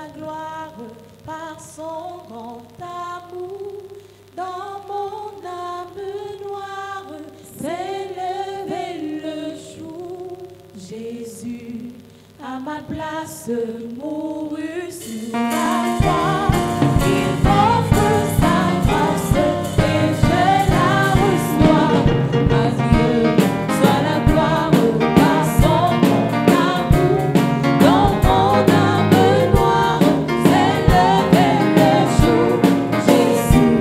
la gloire par son grand amour. Dans mon âme noire s'est levé le jour. Jésus, à ma place, mourut sur la croix. Il m'offre sa grâce et je la reçois. À Dieu soit la gloire par son grand amour. Dans mon âme noire s'est levé le jour. Jésus,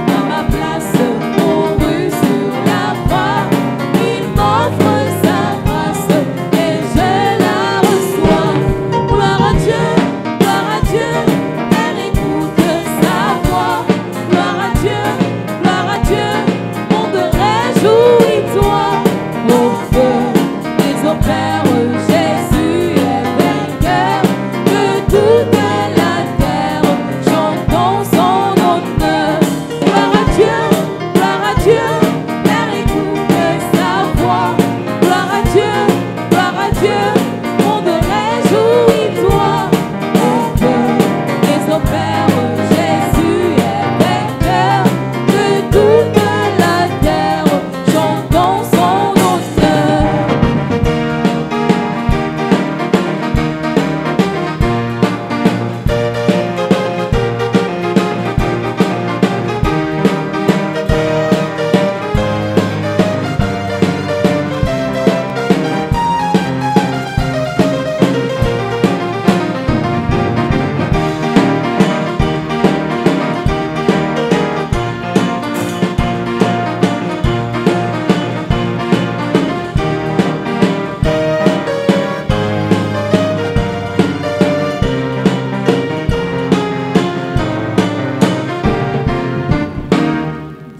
à ma place, mourut sur la croix. Il m'offre sa grâce et je la reçois. Gloire à Dieu, elle écoute sa voix. Gloire à Dieu, monde réjouis-toi. Au feu des opères, Jésus est vainqueur. Que toute la terre chantons son honneur. Gloire à Dieu, elle écoute sa voix. Gloire à Dieu, monde réjouis-toi. Au feu des opères, Jésus est vainqueur. Que toute la terre chantons son honneur.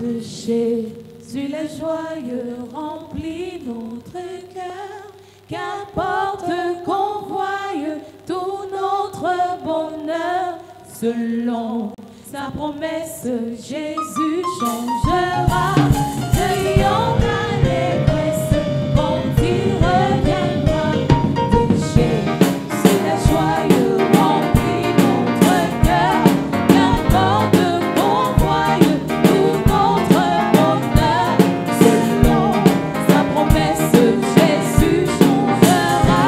De Jésus les joyeux remplit notre cœur. Qu'importe qu'on voie tout notre bonheur. Selon sa promesse, Jésus changera. Cueillons l'allégresse quand il reviendra. De Jésus les joyeux remplit notre cœur. Qu'importe qu'on voie tout notre bonheur. Selon sa promesse, Jésus changera.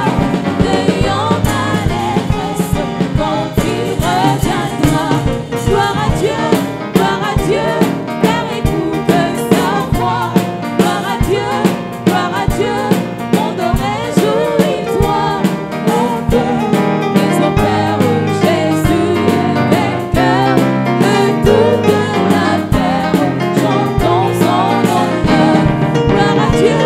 Cueillons l'allégresse quand il reviendra. Gloire à Dieu, Père écoute sa voix. Gloire à Dieu, monde réjouis-toi. Au feu des opères, Jésus est vainqueur. Que toute la terre chantons son honneur. Gloire à Dieu,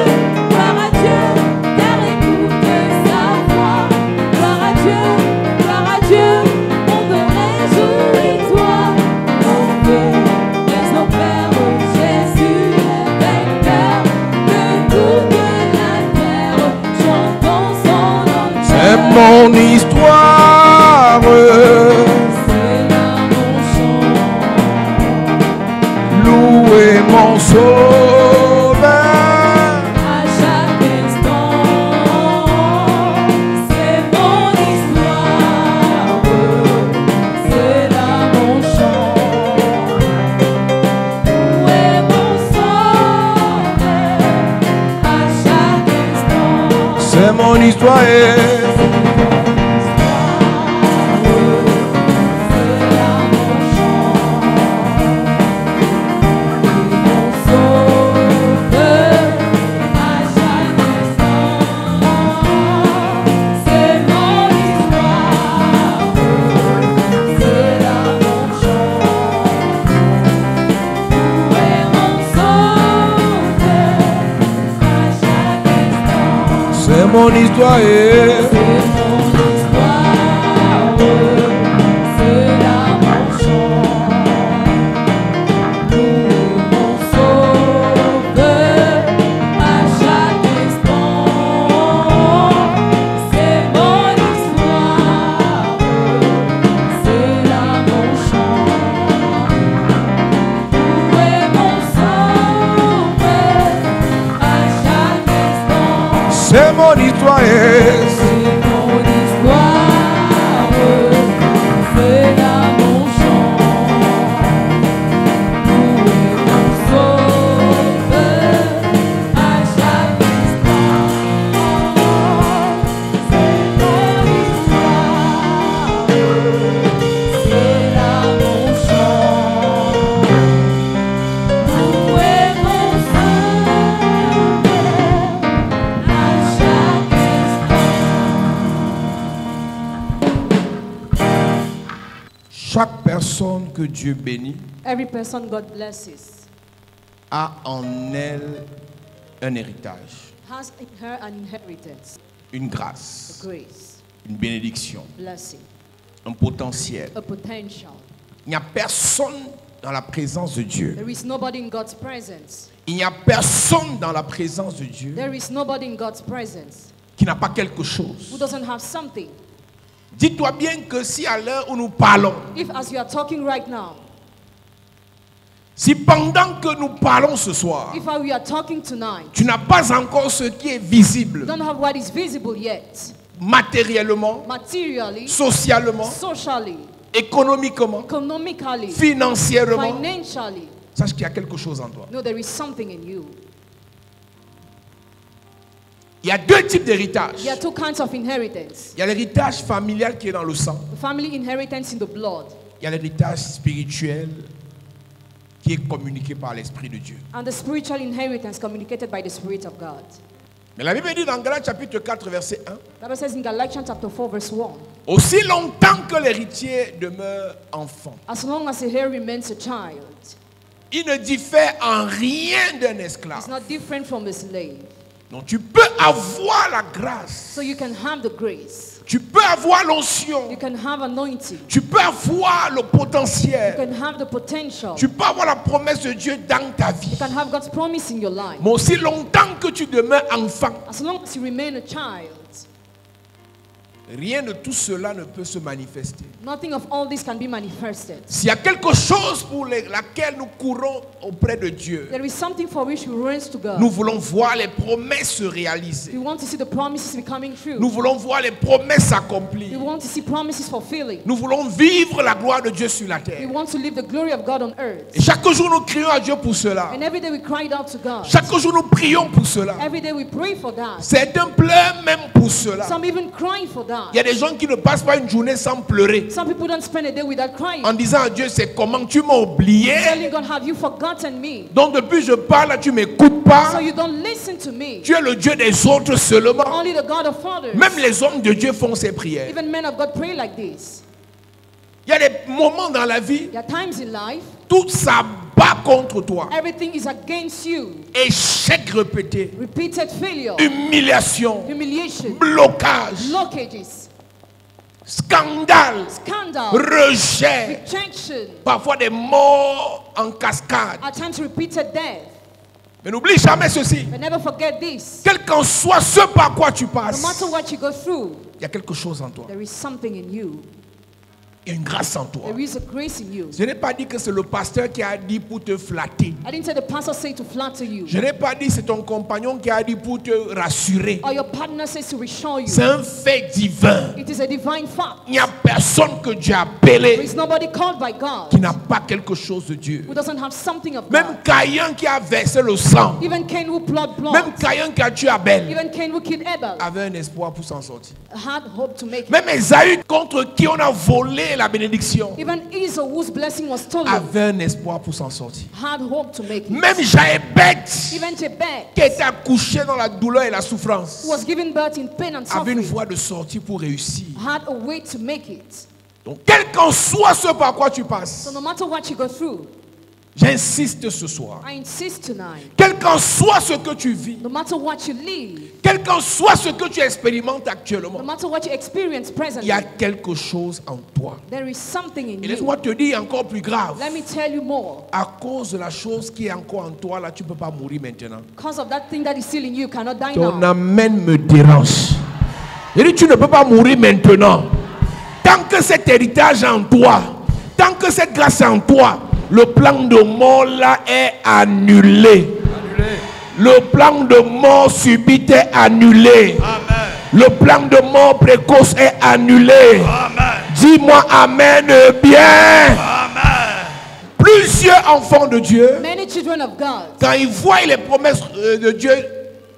Père écoute sa voix. Gloire à Dieu, monde réjouis-toi. Au feu des opères, Jésus est vainqueur. Que toute la terre chantons son honneur. C'est mon histoire, C'est là mon chant. louer mon sauveur. À chaque instant, c'est mon histoire, c'est là mon chant. Où est mon sauveur? À chaque instant, C'est mon histoire, c'est là mon chant. Mon sauveur, à chaque instant, c'est mon histoire, c'est là mon chant. Où est mon sauveur? À chaque instant, c'est mon histoire, c'est mon histoire, c'est là mon chant. Louer mon sauveur à chaque instant, c'est mon histoire, c'est là mon chant. Louer mon sauveur à chaque instant. c'est mon histoire, C'est mon histoire, personne que Dieu bénit Every person God blesses a en elle un héritage, has in her an inheritance, une a grâce, grace, une bénédiction, blessing, un potentiel. a potential. Il n'y a personne dans la présence de Dieu. There is nobody in God's presence. Il n'y a personne dans la présence de Dieu There is nobody in God's presence qui n'a pas quelque who chose. doesn't have something. Dis-toi bien que si à l'heure où nous parlons, If as you are talking right now, si pendant que nous parlons ce soir, if we are talking tonight, tu n'as pas encore ce qui est visible, you don't have what is visible yet, matériellement, materially, socialement, socially, économiquement, economically, financièrement, financially, sache qu'il y a quelque chose en toi. no, there is something in you. Il y a deux types d'héritage. There are two kinds of inheritance. Il y a l'héritage familial qui est dans le sang. The family inheritance in the blood, Il y a l'héritage spirituel qui est communiqué par l'Esprit de Dieu. and the spiritual inheritance communicated by the Spirit of God. Mais la Bible dit dans Galates chapitre 4 verset 1, The Bible says in Galatians chapter 4 verse 1, aussi longtemps que l'héritier demeure enfant, as long as the heir remains a child, il ne diffère en rien d'un it's esclave. not different from a slave. Donc tu peux avoir la grâce, So you can have the grace, tu peux avoir l'onction, you can have anointing, tu peux avoir le you potentiel, can have the potential, tu peux avoir la promesse de Dieu dans ta vie. you can have God's promise in your life. Mais aussi longtemps que tu demeures enfant, As long as you remain a child, rien de tout cela ne peut se manifester. nothing of all this can be manifested. S'il y a quelque chose pour laquelle nous courons auprès de Dieu, There is something for which we run to God. nous voulons voir les promesses se réaliser. We want to see the promises becoming true. Nous voulons voir les promesses We s'accomplir. want to see promises fulfilling. Nous voulons vivre la gloire de Dieu sur la We terre. want to live the glory of God on earth. Et chaque jour, nous crions à Dieu pour cela. And every day we cried out to God. Chaque jour, nous prions pour cela. Every day we pray for that. Certains pleurent même pour cela. Some even cry for Il y a that. des gens qui ne passent pas une journée sans pleurer. Some people don't spend a day without crying. En disant à Dieu, c'est comment tu m'as oublié. Telling God, have you forgotten me? Donc depuis je parle, tu m'écoutes So pas. you don't listen to me. Tu es le Dieu des autres seulement. Only the God of fathers. Même les hommes de Dieu font ces prières. Even men of God pray like this. Il y a des moments dans la vie, There are times in life, tout s'abat contre toi. everything is against you. Échec répété, Repeated failure, humiliation, humiliation, blocage, blockages, scandale, scandal, rejet, rejection, parfois des morts en cascade. at times repeated death. Mais n'oublie jamais ceci. But never forget this. Quel qu'en soit ce par quoi tu No passes, matter what you go through, il y a quelque chose en toi. there is something in you. Il y a une grâce en toi. There is a grace in you. Je n'ai pas dit que c'est le pasteur qui a dit pour te flatter. I didn't say the pastor said to flatter you. Je n'ai pas dit c'est ton compagnon qui a dit pour te rassurer. Or your partner says to reassure you. C'est un fait divin. It is a divine fact. Il n'y a personne que Dieu a There appelé is nobody called by God qui n'a pas quelque chose de Dieu. who doesn't have something of Même God. Caïn qui a versé le sang, Even Cain who plowed blood, même Caïn qui a tué Abel, even Cain who killed Abel, avait un espoir pour s'en sortir. had hope to make it. Même Esaü contre qui on a volé la bénédiction, Even Esau, whose blessing was stolen, avait un espoir pour s'en sortir. had hope to make it. Même Jaébet, Even Jebet, qui était accouché dans la douleur et la souffrance, who was given birth in pain and avait une suffering, voie de sortie pour réussir. had a way to make it. Donc, quel qu'en soit ce par quoi tu passes, So no matter what you go through, j'insiste ce soir, I insist tonight, quel qu'en soit ce que tu vis, no matter what you live, quel qu'en soit ce que tu expérimentes no actuellement, matter what you experience il presently, y a quelque chose en toi. there is something in Et you. laisse-moi te dire encore plus grave. Let me tell you more. À cause de la chose qui est encore en toi, là, tu ne peux pas mourir maintenant. Because of that thing that is still in you, you cannot die Ton now. amène me dérange. Je dis, tu ne peux pas mourir maintenant. Tant que cet héritage est en toi, tant que cette grâce est en toi, le plan de mort là est annulé. Le plan de mort subite est annulé. Amen. Le plan de mort précoce est annulé. Amen. Dis-moi amen bien. Amen. Plusieurs enfants de Dieu, Many children of God, quand ils voient les promesses de Dieu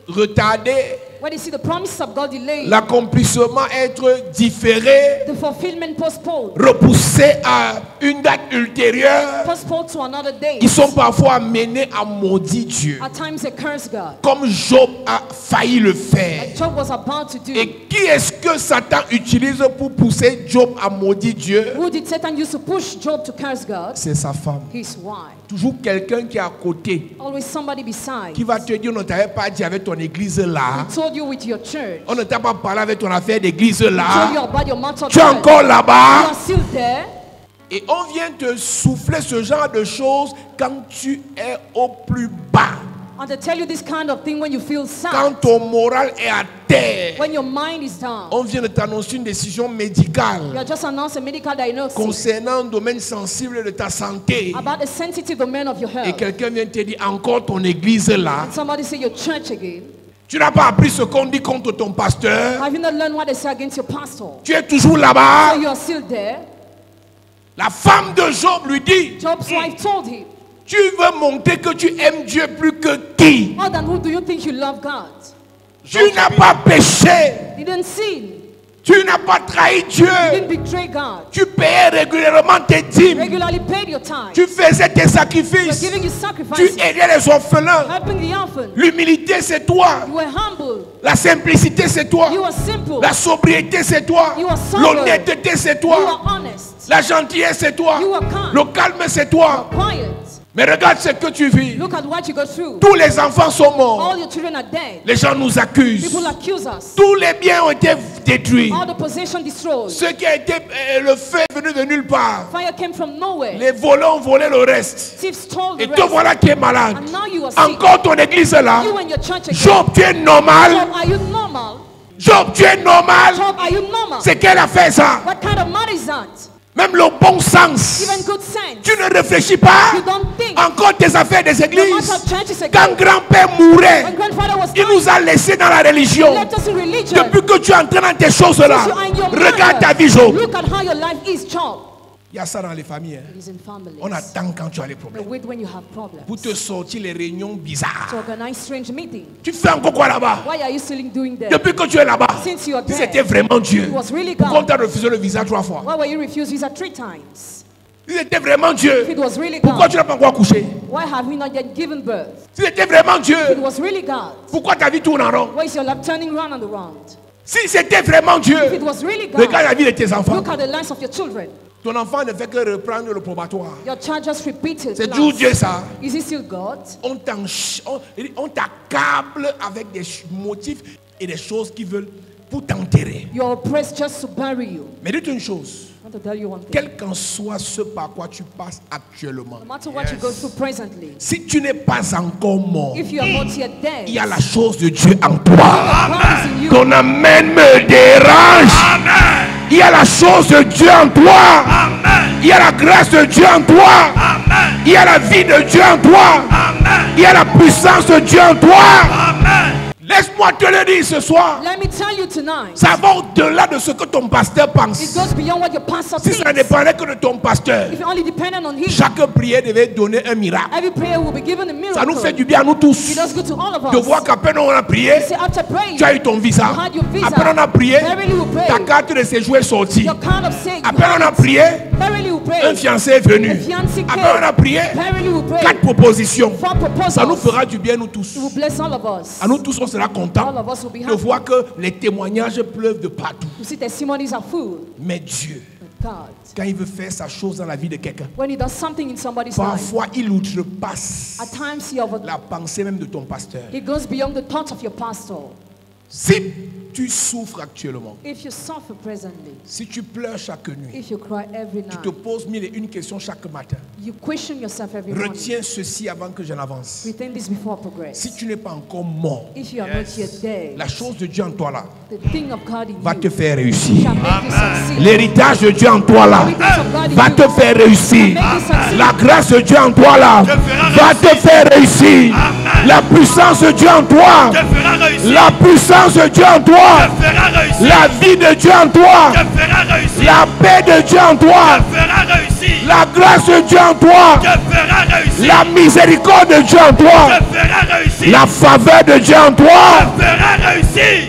retardées, When they see the promise of God delayed, l'accomplissement être différé, the fulfillment postponed, repoussé à une date ultérieure, postponed to another day. ils sont parfois amenés à maudire Dieu. At times they curse God, Comme Job a failli le faire. like Job was about to do. Et qui est-ce que Satan utilise pour pousser Job à maudire Dieu? Who did Satan use to push Job to curse God? C'est sa femme. His wife. Toujours quelqu'un qui est à côté, Always somebody beside. qui va te dire, on ne t'avait pas dit avec ton église là. He told you with your church. On ne t'a pas parlé avec ton affaire d'église He told you là. about your matter of Tu es church. encore You là-bas. are still there. Et on vient te souffler ce genre de choses quand tu es au plus bas. And they tell you this kind of thing when you feel sad. Quand ton moral est à terre. When your mind is down. On vient de t'annoncer une décision You médicale are just announced a medical diagnosis concernant un domaine sensible de ta santé. about a sensitive domain of your Et health. quelqu'un vient te dire encore ton église là. And somebody say your church again. Tu n'as pas appris ce qu'on dit contre ton pasteur. Have you not learned what they say against your pastor? Tu es toujours So là-bas. you are still there. La femme de Job lui dit, Job's wife told him, tu veux montrer que tu aimes Dieu plus que qui? more than who do you think you love God? Tu n'as pas péché. You didn't sin. Tu n'as pas trahi Dieu. You didn't betray God. Tu payais régulièrement tes dîmes. Regularly paid your time. Tu faisais tes You're sacrifices. giving your Tu sacrifices. aidais les orphelins. Helping the orphan. L'humilité, c'est toi. You were humble. La simplicité, c'est toi. You were simple. La sobriété, c'est toi. You are sober. L'honnêteté, c'est You toi. are honest. La gentillesse, c'est toi. You are kind. Le calme, c'est toi. Quiet. Mais regarde ce que tu vis. Look at what you go through. Tous les enfants sont morts. All your children are dead. Les gens nous accusent. People accuse us. Tous les biens ont été détruits. All the possession destroyed. Ce qui a été, le feu est venu de nulle part. Fire came from nowhere. Les voleurs ont volé le reste. Thieves stole Et the te rest. voilà qui est malade. And now you are sick. Encore ton église est là. You and your church again. Job, tu es normal. Job, are you normal? Job, tu es normal. Job, are you normal? C'est qu'elle a fait ça. What kind of man is that? Même le bon sens. Even good sense. Tu ne réfléchis pas. You don't think. Encore tes affaires des No églises. matter churches Quand again. grand-père mourait, When grandfather was il dying, nous a laissés dans la religion. he left us in religion. Depuis que tu es entré dans tes choses-là, You are in your regarde ta mother. vie, Job. Look at how your life is, Job. Il y a ça dans les familles. hein. It is in families. On attend quand tu as les They problèmes. wait when you have problems. Pour te sortir les réunions bizarres. To organize strange meetings. Tu fais encore quoi là-bas? Why are you still doing that? Depuis que tu es là-bas, Since you are si there, c'était vraiment Dieu, it was really pourquoi on God. t'a refusé le visa 3 fois? Why were you refused visa 3 times? Si c'était vraiment Dieu, If it was really pourquoi God, tu n'as pas encore accouché? why have we not yet given birth? Si c'était vraiment Dieu, If it was really God, pourquoi ta vie tourne en rond? why is your life turning round and around? Si c'était vraiment If Dieu, it was really regarde God, la vie de tes enfants. look at the lives of your children. Ton enfant ne fait que reprendre le probatoire. Your child just repeated. C'est toujours Dieu class. ça. Is it still God? On t'accable avec des motifs et des choses qui veulent pour t'enterrer. You are oppressed just to bury you. Mais dites une chose, I want to tell you one thing. quel qu'en soit ce par quoi tu passes actuellement, No matter what you go through presently, si tu n'es pas encore mort, if you are not yet dead, il y a la chose de Dieu en toi. God is in you. Ton amen me dérange. Il y a la chose de Dieu en toi. Il y a la grâce de Dieu en toi. Il y a la vie de Dieu en toi. Il y a la puissance de Dieu en toi. Laisse-moi te le dire ce soir. Let me tell you tonight, Ça va au-delà de ce que ton pasteur it pense. goes beyond what your pastor Si ça thinks. dépendait que de ton pasteur, If you're only dependent on him, chaque prière devait donner un miracle. every prayer will be given a Ça nous miracle. fait du bien à nous tous It does good to all of de us. voir qu'à peine on a prié, See, after praying, tu as eu ton visa. you had your visa. À peine on a prié, Verily we pray. ta carte de séjour est sortie. Your kind of sake, À you peine on a have it. prié, Verily we pray. un fiancé est venu. A fiancé À came. peine on a prié, Verily we pray. 4 propositions. 4 proposals. Ça nous fera du bien nous tous. It will bless all of us. À nous tous, on sera contents All of us will be de happy. voir que les témoignages pleuvent de partout. You see, testimonies are full. Mais Dieu, But God, quand il veut faire sa chose dans la vie de quelqu'un, when He does something in somebody's life, parfois il outrepasse at times la pensée même de ton pasteur. He goes beyond the thoughts of your pastor. Si tu souffres actuellement, If you suffer presently, si tu pleures chaque nuit, if you cry every tu te night, poses 1001 questions chaque matin, you question yourself every morning. retiens ceci avant que je n'avance. Retain this before progress. Si tu n'es pas encore mort, If you are not yet dead, la chose de Dieu en toi là the thing of God in va you te faire réussir. shall make you succeed. L'héritage de Dieu en toi là The riches of God in va you te faire réussir. shall make you succeed. La grâce de Dieu en toi là va te faire réussir. La puissance de Dieu en toi, te fera réussir. la puissance de Dieu en Te toi, fera réussir. la vie de Dieu en toi, Te fera réussir. la paix de Dieu en toi, Te fera réussir. réussir. La grâce de Dieu en toi. Te fera réussir. La miséricorde de Dieu en toi. Te fera réussir. La faveur de Dieu en toi. Te fera réussir.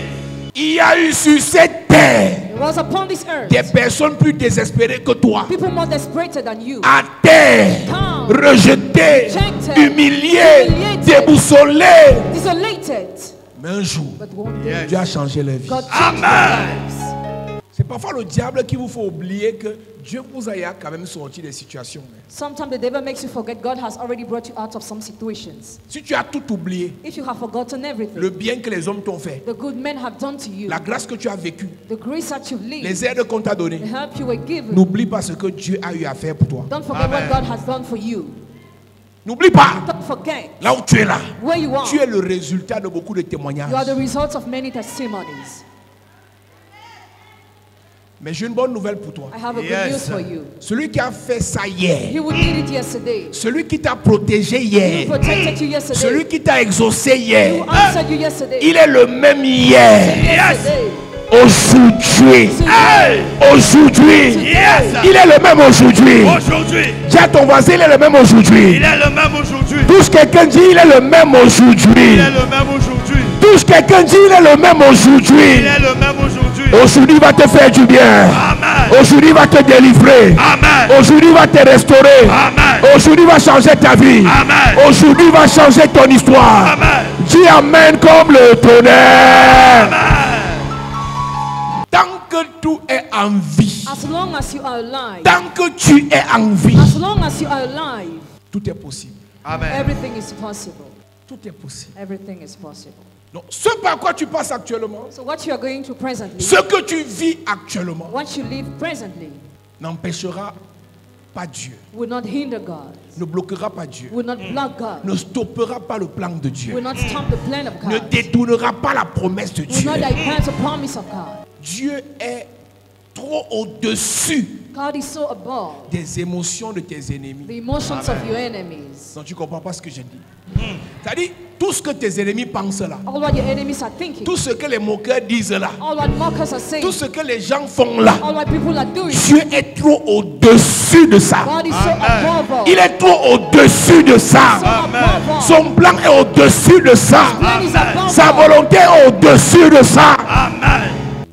Il y a eu sur cette terre It was upon this earth. des personnes plus désespérées que toi. People more desperate than you. À terre, rejetées, humiliées, déboussolées. Desolated. Mais un jour, But one day, Dieu a changé leur vie. God changed their lives. C'est parfois le diable qui vous fait oublier que Dieu vous a quand même sorti des situations. Sometimes the devil makes you forget God has already brought you out of some situations. Si tu as tout oublié, If you have forgotten everything, le bien que les hommes t'ont fait, the good men have done to you, la grâce que tu as vécue, the grace that you've lived, les aides qu'on t'a données, the help you were given, n'oublie pas ce que Dieu a eu à faire pour toi. don't forget what God has done for you. N'oublie pas, Don't forget là où tu es là, where you are. tu es le résultat de beaucoup de témoignages. You are the result of many testimonies. Mais j'ai une bonne nouvelle pour toi. I have a good Yes. news for you. Celui qui a fait ça hier, He who did it yesterday, celui qui t'a protégé who hier, protected you yesterday, celui qui t'a exaucé who hier, answered you yesterday, il est le même hier, yesterday, aujourd'hui, aujourd'hui. Yes. Il est le même aujourd'hui. Aujourd'hui. Dis à ton voisin, il est le même aujourd'hui. Il est le même aujourd'hui. Touche quelqu'un, dit il est le même Il aujourd'hui. est le même aujourd'hui. Touche quelqu'un, dit il est le même Il aujourd'hui. est le même aujourd'hui. Aujourd'hui il va te faire du bien. Amen. Aujourd'hui il va te délivrer. Amen. Aujourd'hui il va te restaurer. Amen. Aujourd'hui il va changer ta vie. Amen. Aujourd'hui il va changer ton histoire. Amen. Dis amen comme le tonnerre. Amen. Tant que tout est en vie, as long as you are alive, tant que tu es en vie, as long as you are alive, tout est possible. Amen. everything is possible. Tout est possible. Everything is possible. Donc, ce par quoi tu passes actuellement, So what you are going through presently, ce que tu vis actuellement, what you live presently, n'empêchera pas Dieu, will not hinder God, ne bloquera pas Dieu, will not block God, ne stoppera pas le plan de Dieu, will not stop the plan of ne God, détournera pas la promesse de will Dieu. not divert the promise of God. Dieu est trop au-dessus God is so above des émotions de tes ennemis. the emotions of your enemies. Donc tu ne comprends pas ce que j'ai dit. C'est-à-dire, tout ce que tes ennemis pensent là, All what your enemies are thinking, tout ce que les moqueurs disent là, all what mockers are saying, tout ce que les gens font là, all what people are doing, Dieu est trop au-dessus de ça. God is so above all. Il est trop au-dessus de ça. So above all. Son plan est au-dessus de ça. Plan is above Sa all. volonté est au-dessus de ça. Amen.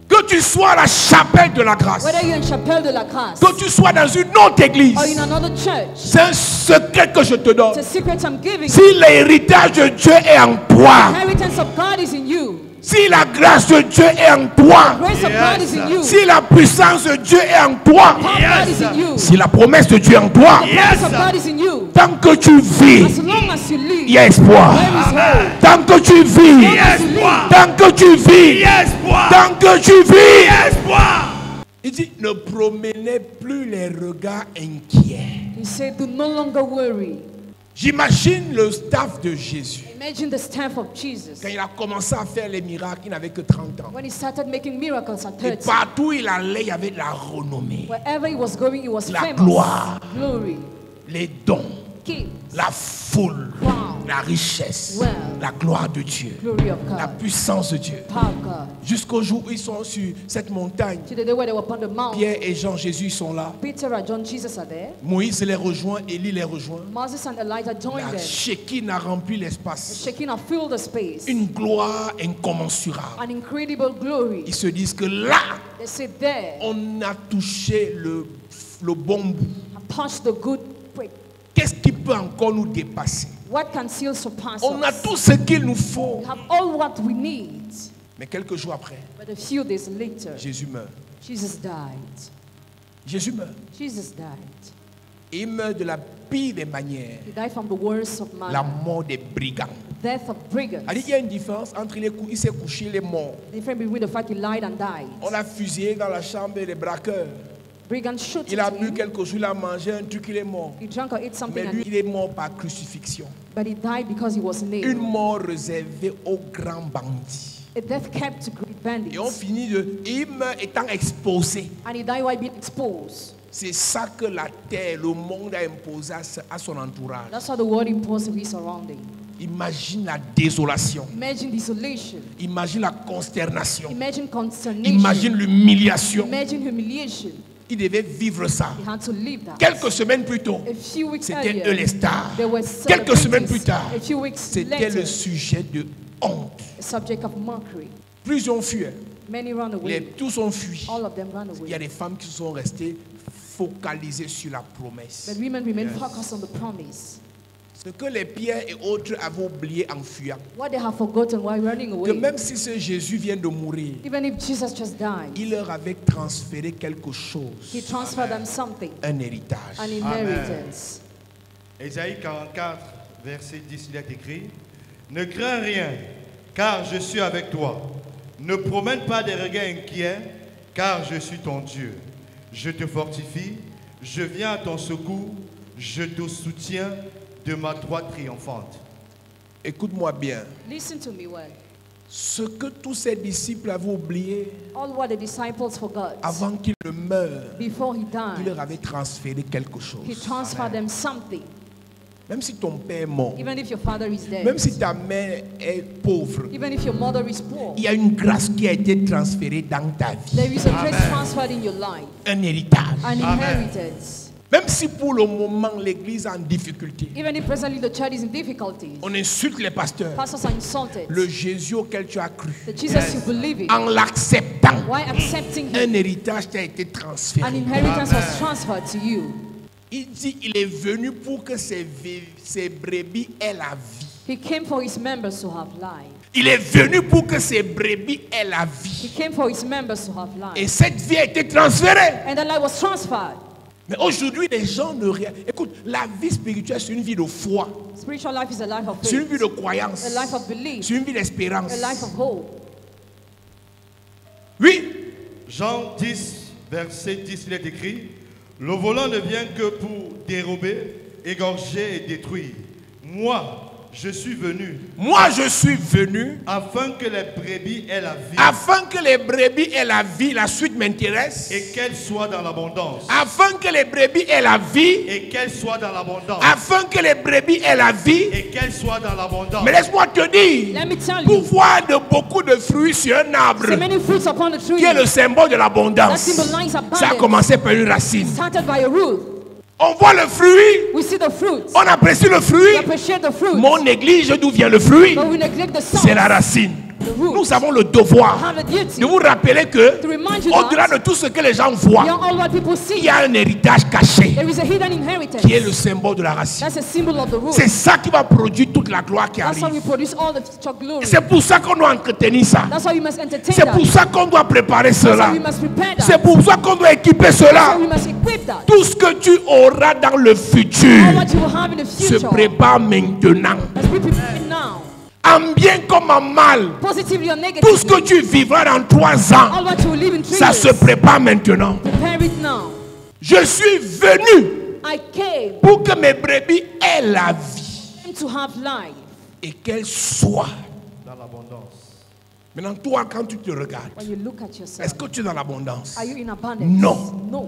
Que tu sois à la chapelle de la grâce, Whether you're in Chapelle de la Grâce que tu sois dans une autre église, or in another church, c'est un secret que je te donne. it's a secret I'm giving Si you. l'héritage de Dieu est en toi, Inheritance of God is in you. si la grâce de Dieu est en toi, Grace of God is in you. si la puissance de Dieu est en toi, Power of God is in you. si la promesse de Dieu est en toi, Promise of God is in you. tant que tu vis, As long as you live, il y a espoir. there is hope. Tant que tu vis, Espoir. tant que tu vis, Espoir. tant que tu vis. Espoir. Il dit, ne promenez plus les regards inquiets. He said, do no longer worry. J'imagine le staff de Jésus. Imagine the staff of Jesus. Quand il a commencé à faire les miracles, il n'avait que 30 ans. When he started making miracles at Et 30, partout où il allait, il y avait de la renommée, wherever he was going, he was La famous. gloire. Glory, les dons, kings, la foule, Wow. la richesse, Well. la gloire de Dieu, glory of la God, puissance de Dieu. power of God. Jusqu'au jour où ils sont sur cette montagne, To the day where they were upon the mount, Pierre et Jean, Jésus, ils sont là. Peter and John, Jesus are there. Moïse les rejoint, Élie les rejoint. Moses and Elijah joined La them. Shekinah a rempli The l'espace. Shekinah filled the space. Une gloire incommensurable. An incredible glory. Ils se disent que là, They said there, on a touché le bon bout. I touched the good break. Qu'est-ce qui peut encore nous dépasser? What can still surpass On a us? tout ce qu'il nous faut. We have all what we need. Mais quelques jours après, But a few days later, Jésus meurt. Jesus died. Jésus meurt. Jesus died. Et il meurt de la pire des manières. He died from the worst of La man. mort des brigands. Death of brigands. Il y a une différence entre il s'est couché, il est mort. Different between the fact he lied and died. On l'a fusillé dans la chambre des braqueurs. Brigands shot Il a bu him. quelque chose, il a mangé un truc, il est mort. He drank or ate something, Mais lui, and il est mort par crucifixion. but he died because he was Une nailed. mort réservée aux grands bandits. A death kept to great Et on bandits. finit de... Il meurt étant exposé. And he died while being exposed. C'est ça que la terre, le monde a imposé à son entourage. That's how the world imposed to his surrounding. Imagine la désolation. Imagine desolation. Imagine la consternation. Imagine consternation. Imagine l'humiliation. Imagine humiliation. Il devait vivre ça. He had to live that. Quelques semaines plus tôt, A few weeks c'était earlier, eux les stars. they were Quelques semaines plus celebrities. tard, A few weeks c'était later, le sujet de honte. a subject of mockery. Plusieurs ont fui. Many ran away. Tous ont fui. All of them ran Il y a away. des femmes qui se sont restées focalisées sur la promesse. But women remained focused on the promise. Ce que les Pierre et autres avaient oublié en fuyant. What they have forgotten while running Que away. même si ce Jésus vient de mourir, Even if Jesus just died, il leur avait transféré quelque chose. he transferred them something, Un héritage. an inheritance. Ésaïe 44, verset 10, il est écrit: Ne crains rien, car je suis avec toi. Ne promène pas des regards inquiets, car je suis ton Dieu. Je te fortifie, je viens à ton secours, je te soutiens de ma droite triomphante. Écoute-moi bien. Listen to me well. Ce que tous ces disciples avaient oublié All what the disciples forgot avant qu'il ne meure, before he il leur died, avait transféré quelque he chose. transferred them something. Même si ton père est mort, Even if your father is dead, même si ta mère est pauvre, even if your mother is poor, il y a une grâce qui a été transférée dans ta vie. there is a grace transferred in your life, Un héritage. an inheritance. Même si pour le moment l'église est en difficulté, Even if presently the church is in difficulties, on insulte les pasteurs. pastors are insulted. Le Jésus auquel tu as cru, The Jesus you believe in, en l'acceptant, why accepting him? un héritage t'a été An transféré. inheritance was transferred to you. Il dit il est venu pour que ses brebis aient la vie. He came for his members to have life. Il est venu pour que ses brebis aient la He vie. came for his members to have Et life. cette vie a été transférée. And that life was transferred. Mais aujourd'hui, les gens ne rien. Écoute, la vie spirituelle, c'est une vie de foi. Spiritual life is a life of C'est une vie faith, de croyance. a life of belief, C'est une vie d'espérance. a life of hope. Oui. Jean 10, verset 10, il est écrit: Le volant ne vient que pour dérober, égorger et détruire. Moi, je suis venu Moi, je suis venu afin que les brebis aient la vie afin que les brebis aient la vie. La suite m'intéresse. et qu'elles soient dans l'abondance. Afin que les brebis aient la vie. Et qu'elles soient dans l'abondance. Afin que les brebis aient la vie. Et qu'elles soient dans l'abondance. Mais laisse-moi te dire, Let me tell pour you, voir de beaucoup de fruits sur un arbre so many fruits upon the tree qui est le symbole de l'abondance, that symbolize ça a abundance commencé par une racine. started by a root. On voit le fruit, We see the fruits. on apprécie le We fruit. appreciate the fruits. Mon néglige d'où vient le fruit, But we neglect the c'est la source. racine. The root. Nous avons le devoir Have a duty de vous rappeler que to remind you au-delà de that tout ce que les gens voient, beyond all what people il see, y a un héritage caché there is a hidden inheritance. qui est le symbole de la racine. That's a symbol of the root. C'est ça qui va produire toute la gloire qui That's how we arrive. produce all the future glory. C'est pour ça qu'on doit entretenir ça. That's why we must entertain C'est that. pour ça qu'on doit préparer That's cela. why we must prepare C'est that. pour ça qu'on doit équiper That's cela. why we must equip that. Tout ce que tu auras dans le All futur what you will have in the se future. prépare maintenant. Let's be prepared now. En bien comme en mal. Positively or Tout ce negatively. que tu vivras dans 3 ans, All what you will live in 3 ça years. se prépare maintenant. Prepare it now. Je suis venu I came pour que mes brebis aient la vie to have life. et qu'elles soient. Dans l'abondance. Maintenant, toi, quand tu te regardes, When you look at est-ce yourself, que tu es dans l'abondance? are you in abundance? Non. No.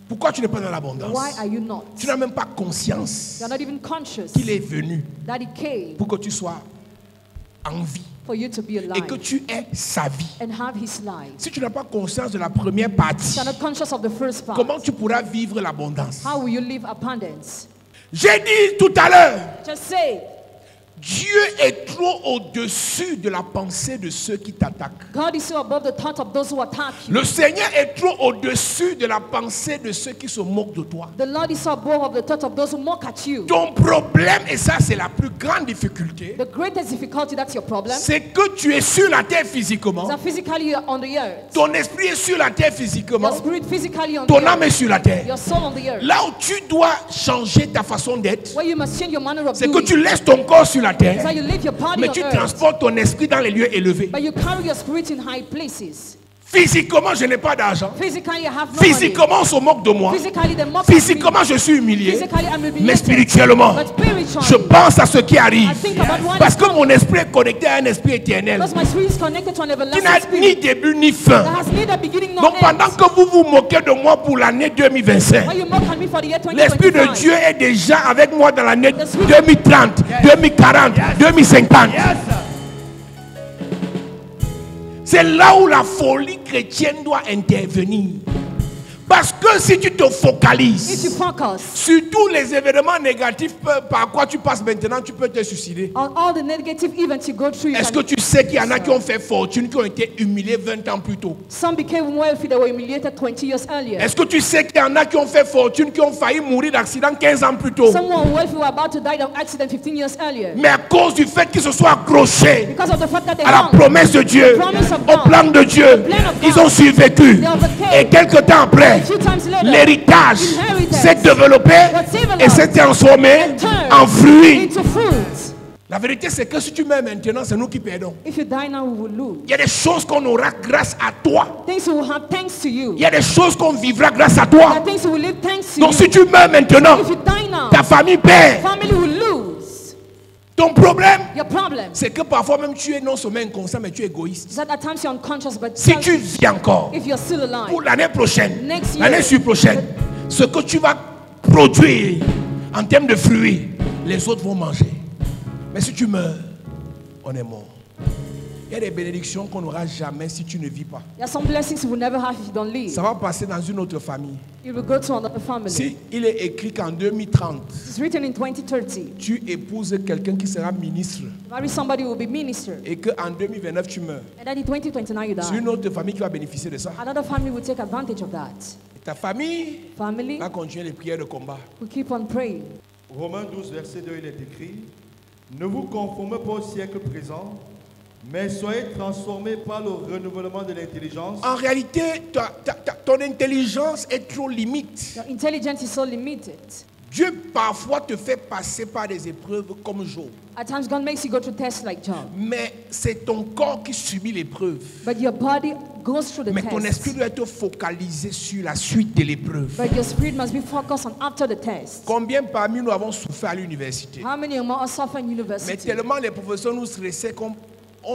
Pourquoi tu n'es pas dans l'abondance? Why are you not? Tu n'as même pas conscience You're not even conscious qu'il est venu that he came pour que tu sois en vie for you to be et que alive tu aies sa vie. and have his life. Si tu n'as pas conscience de la première partie, You're not conscious of the first part. comment tu pourras vivre l'abondance? How will you live abundance? J'ai dit tout à l'heure, Just say, Dieu est trop au-dessus de la pensée de ceux qui t'attaquent. God is so above the thought of those who attack you. Le Seigneur est trop au-dessus de la pensée de ceux qui se moquent de toi. The Lord is so above of the thought of those who mock at you. Ton problème, et ça c'est la plus grande difficulté, The greatest difficulty, that's your problem, c'est que tu es sur la terre physiquement, is that physically you're on the earth. ton esprit est sur la terre Your physiquement, spirit physically on ton the âme est earth. sur la terre. Your soul on the earth. Là où tu dois changer ta façon d'être, Where you must change your manner of c'est que doing. tu laisses ton corps sur la It's terre, how you live your body mais on tu earth. transportes ton esprit dans les lieux élevés. But you carry your spirit in high places. Physiquement, je n'ai pas d'argent. Physically, you have no money. Physiquement, on se moque de moi. Physically, they mock at me. Physiquement, je suis humilié. Physically, I'm humiliated. Mais spirituellement, But spiritually, je pense à ce qui arrive. I think about what Parce is que coming. mon esprit est connecté à un esprit éternel Because my spirit is connected to an qui everlasting n'a ni spirit début ni that fin. has neither beginning nor Donc pendant end. que vous vous moquez de moi pour l'année 2025, Why you mock at me for the year l'Esprit de 2025? Dieu est déjà avec moi dans l'année 2030, 2040, 2050. C'est là où la folie chrétienne doit intervenir. Parce que si tu te if you focalises focus sur tous les événements négatifs par quoi tu passes maintenant, tu peux te suicider. on all the negative events you go through, you Est-ce que can, tu sais qu'il y en a qui ont fait fortune, qui ont été humiliés 20 ans plus tôt? some became wealthy, they were humiliated 20 years earlier. Est-ce que tu sais qu'il y en a qui ont fait fortune, qui ont failli mourir d'accident 15 ans plus tôt? Some were wealthy, were about to die of accident 15 years earlier. Mais à cause du fait qu'ils se soient accrochés Because of the fact that they à la hung promesse de Dieu, promise of au God, plan de Dieu, the plan of God, ils ont survécu. they overcame. Et quelque temps après, A few times later, l'héritage inheritance s'est développé was developed et s'est transformé and turned en fruit. into fruit. La vérité, c'est que si tu meurs maintenant, c'est nous qui perdons. If you die now, we will lose. Il y a des choses qu'on aura grâce à toi. Things we will have thanks to you. Il y a des choses qu'on vivra grâce à There toi. are things we will live thanks to Donc you. si tu meurs maintenant, If you die now, ta famille perd. family will lose. Ton problème, Your problem c'est que parfois même tu es non seulement inconscient, mais tu es égoïste. is that at times you're unconscious, but Si tu selfish. vis encore, If you're still alive, pour l'année prochaine, Next year. l'année sur-prochaine, ce que tu vas produire en termes de fruits, les autres vont manger. Mais si tu meurs, on est mort. Il y a des bénédictions qu'on n'aura jamais si tu ne vis pas. there are some blessings you will never have if you don't live. Ça va passer dans une autre famille. You will go to another family. Si il est écrit qu'en 2030, It's written in 2030. tu épouses quelqu'un qui sera ministre Marry somebody who will be minister. et qu'en 2029 tu meurs, And then in 2029 you c'est die. une autre famille qui va bénéficier de ça. Another family will take advantage of that. Et ta famille Family va continuer les prières de combat. will keep on praying. Romains 12, verset 2, il est écrit: Ne vous conformez pas au siècle présent, mais soyez transformés par le renouvellement de l'intelligence. En réalité, ton intelligence est trop limite. Your intelligence is so limited. Dieu parfois te fait passer par des épreuves comme Job. At times God makes you go through tests like Job. Mais c'est ton corps qui subit l'épreuve. But your body goes through the Mais ton esprit test. doit être focalisé sur la suite de l'épreuve. But your spirit must be focused on after the test. Combien parmi nous avons souffert à l'université? How many among us suffer in Mais university? tellement les professeurs nous stressaient qu'on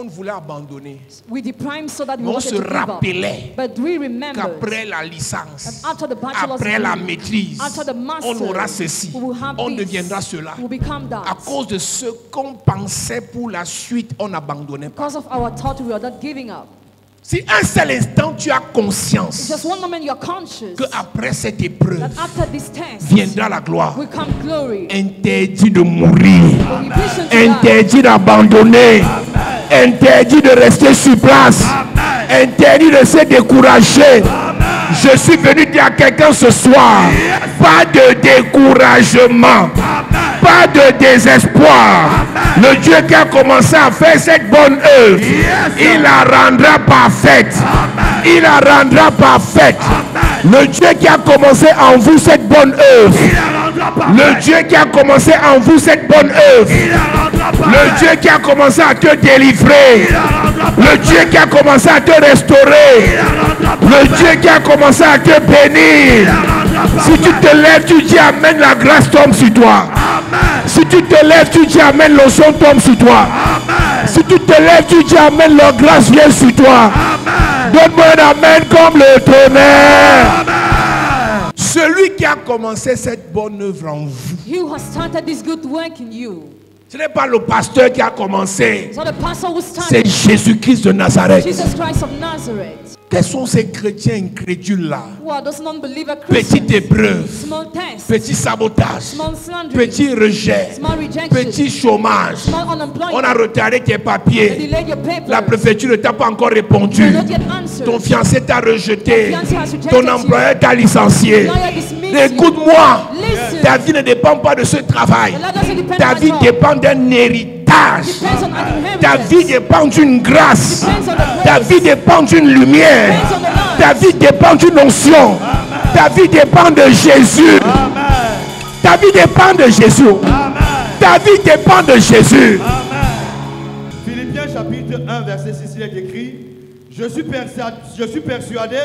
voulait abandonner. We deprime so that we Mais on wanted se to give up. rappelait But we remember qu'après la licence, that after the bachelor's après la degree, maîtrise, after the master, on aura ceci, we will have on this, deviendra cela. we will become that. À cause de ce qu'on pensait pour la suite, on n'abandonnait pas. Because of our thought, we are not giving up. Si un seul instant tu as It's conscience just one moment you're conscious qu'après cette épreuve that after this test viendra la gloire, will come glory. interdit de mourir, Will be patient to die. interdit d'abandonner, interdit de rester sur place, interdit de se décourager. Je suis venu dire à quelqu'un ce soir, pas de découragement, pas de désespoir. Le Dieu qui a commencé à faire cette bonne œuvre, il la rendra parfaite. Il la rendra parfaite. Le Dieu qui a commencé en vous cette bonne œuvre, le Dieu qui a commencé en vous cette bonne œuvre, le Dieu qui a commencé à te délivrer, le Dieu qui a commencé à te restaurer, le Dieu qui a commencé à te bénir. Si tu te lèves, tu dis Amen, la grâce tombe sur toi. Si tu te lèves, tu dis Amen, l'onction tombe sur toi. Si tu te lèves, tu dis Amen, la grâce vient sur toi. Donne-moi un Amen comme le tonnerre. Celui qui a commencé cette bonne œuvre en vous, He who has started this good work in you. ce n'est pas le pasteur qui a commencé, It's not the pastor who c'est started. Jésus-Christ de Nazareth. Jesus Christ of Nazareth. Quels sont ces chrétiens incrédules là? Who are those non-believer Petite Christians? épreuve, Small tests. petit sabotage, Small slander. petit rejet, Small rejection. petit chômage. Small unemployment. On a retardé tes They papiers. delayed your papers. La préfecture ne t'a pas encore You're répondu. not yet answered. Ton fiancé t'a rejeté. Your fiancé has rejected Ton you. employeur t'a licencié. Now you're dismissed. Écoute-moi. Listen. Ta vie ne dépend pas de ce travail. The Lord doesn't depend Ta on vie that job. dépend d'un héritage. Depends on an Ta inheritance. vie dépend d'une grâce. Depends on the grace. Ta vie dépend d'une lumière. Depends on the light. Ta vie dépend d'une onction. Ta vie dépend de Jésus. Ta vie dépend de Jésus. Ta vie dépend de Jésus. Philippiens chapitre 1, verset 6, il est écrit: Je suis persuadé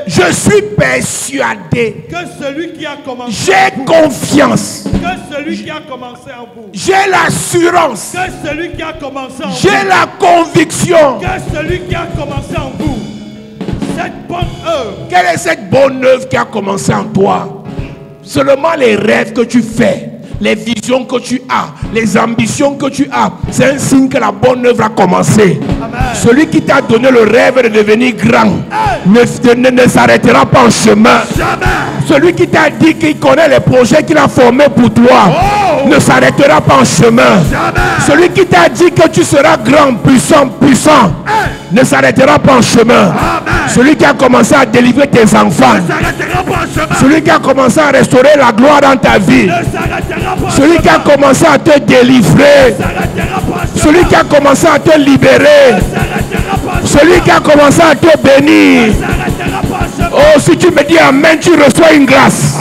Je suis persuadé. que celui qui a commencé J'ai confiance. que celui qui a commencé en vous, J'ai l'assurance. que celui qui a commencé en J'ai vous, la conviction. que celui qui a commencé en vous, cette bonne œuvre, Quelle est cette bonne œuvre qui a commencé en toi? Seulement les rêves que tu fais les visions que tu as, les ambitions que tu as, c'est un signe que la bonne œuvre a commencé. Celui qui t'a donné le rêve de devenir grand ne s'arrêtera pas en chemin. Celui qui t'a dit qu'il connaît les projets qu'il a formés pour toi ne s'arrêtera pas en chemin. Celui qui t'a dit que tu seras grand, puissant, ne s'arrêtera pas en chemin. Celui qui a commencé à délivrer tes enfants, celui qui a commencé à restaurer la gloire dans ta vie, celui qui a commencé à te délivrer, celui qui a commencé à te libérer, celui qui a commencé à te bénir. Oh, si tu me dis amen, tu reçois une grâce.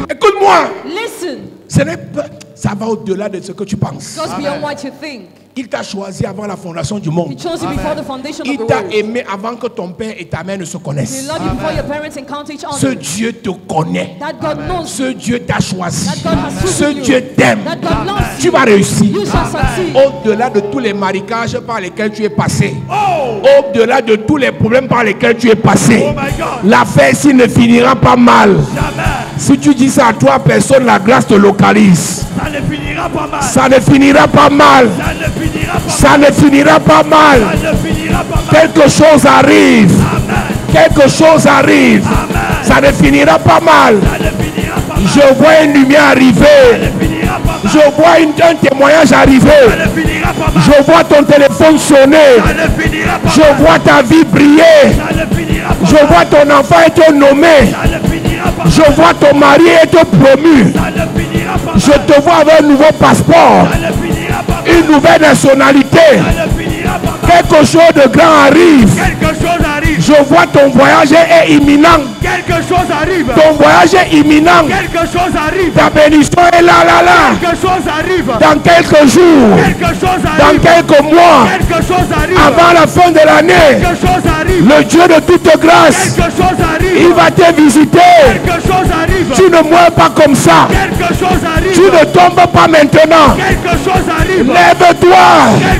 Écoute-moi. Listen. Ce n'est pas, ça va au-delà de ce que tu penses. Goes beyond what you think. Il t'a choisi avant la fondation du monde. He chose you before the foundation Il of the t'a world. aimé avant que ton père et ta mère ne se He connaissent. loved you before your parents encounter each Ce other. Dieu te connaît. That God knows Ce you. Dieu t'a choisi. That God has Ce chosen you. Dieu t'aime. That God loves Tu you. vas réussir. You shall succeed. Au-delà de tous les marécages par lesquels tu es passé. Au-delà de tous les problèmes par lesquels tu es passé. L'affaire ici ne finira pas mal. Si tu dis ça à toi, personne, la grâce te localise. Ça ne finira pas mal. Ça ne finira pas mal. Ça ne finira pas mal. Ça ne finira pas mal. Ça ne finira pas mal. Quelque chose arrive. Quelque chose arrive. Ça ne finira pas mal. Ça ne finira pas mal. Je vois une lumière arriver. Ça ne finira pas mal. Je vois un témoignage arriver. Ça ne finira pas mal. Je vois ton téléphone sonner. Ça ne finira pas mal. Je vois ta vie briller. Ça ne finira pas mal. Je vois ton enfant être nommé. Ça ne finira pas mal. Je vois ton mari être promu. Ça ne finira pas mal. Je te vois avec un nouveau passeport. Ça ne finira pas mal. Une nouvelle nationalité. Ça ne finira pas mal. Quelque chose de grand arrive. Quelque chose arrive. Je vois ton voyage est imminent. Quelque chose arrive. Ton voyage est imminent. Quelque chose arrive. Ta bénédiction est là, là, là. Quelque chose arrive. Dans quelques jours. Quelque chose Dans arrive. quelques mois. Quelque chose arrive. Avant la fin de l'année. Quelque chose arrive. Le Dieu de toute grâce. Quelque chose arrive. Il va te visiter. Quelque chose arrive. Tu ne meurs pas comme ça. Quelque chose arrive. Tu ne tombes pas maintenant. Quelque chose arrive. Lève-toi.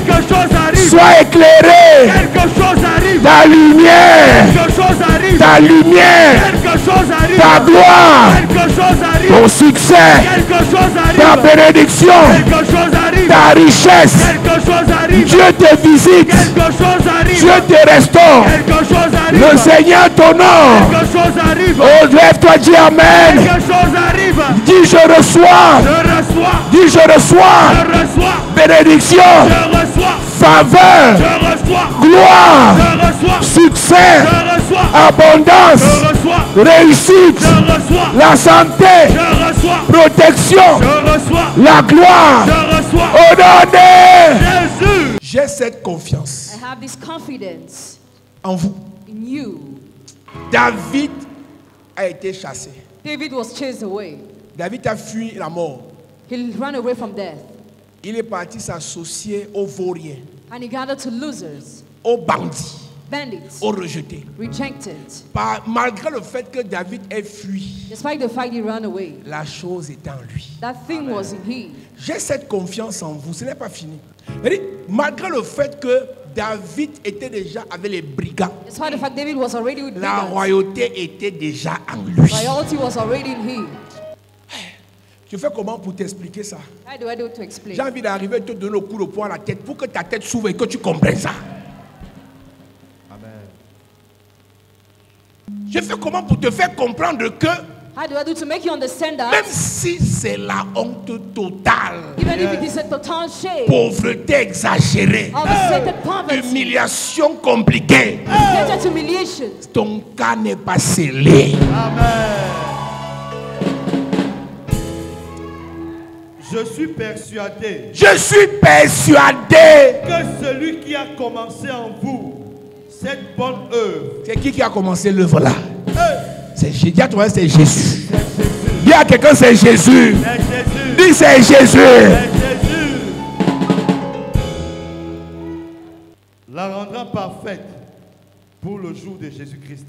Quelque chose arrive. Sois éclairé. Quelque chose arrive. Ta lumière. Quelque chose arrive. Ta lumière. Quelque chose arrive. Ta gloire. Quelque chose arrive. Ton succès. Quelque chose Ta arrive. bénédiction. Quelque chose arrive. Ta richesse. Quelque chose arrive. Dieu te visite. Quelque chose arrive. Dieu te restaure. Quelque chose arrive. Le Seigneur t'honore. Quelque chose arrive. Oh, lève-toi, dis Amen. Quelque chose arrive. Dis je reçois. Je reçois. Dis je reçois. Je reçois. Bénédiction. Je reçois. Faveur. Je reçois. Gloire. Je reçois. Succès. Je reçois. Abondance. Je reçois. Réussite. Je reçois. La santé. Je reçois. Protection. Je reçois. La gloire. Je reçois. Au nom de Jésus. J'ai cette confiance I have this confidence en vous. in you. David a été chassé. David was chased away. David a fui la mort. He ran away from death. Il est parti s'associer aux vauriens, And he gathered to losers, aux bandits, bandits, aux rejetés. rejected. Malgré le fait que David ait fui, Despite the fact he ran away, la chose est en lui. that thing was in him. J'ai cette confiance en vous, ce n'est pas fini. C'est-à-dire, malgré le fait que David était déjà avec les brigands, Despite the fact David was already with la brigands, royauté était déjà en lui. royalty was already in him. Tu fais comment pour t'expliquer ça? How do I do to explain? J'ai envie d'arriver et te donner le coup de poing à la tête pour que ta tête s'ouvre et que tu comprennes ça. Amen. Je fais comment pour te faire comprendre que How do I do to make you understand même that si c'est la honte totale, even if it is a total shame, pauvreté exagérée, overstated poverty, humiliation compliquée, greater humiliation, ton cas n'est pas scellé. Je suis persuadé Je suis persuadé. que celui qui a commencé en vous cette bonne œuvre, C'est qui a commencé l'œuvre là? C'est Jésus. Dis à toi, c'est Jésus. Dis à quelqu'un, c'est Jésus. c'est Jésus. Dis, c'est Jésus. C'est Jésus. La rendra parfaite pour le jour de Jésus-Christ.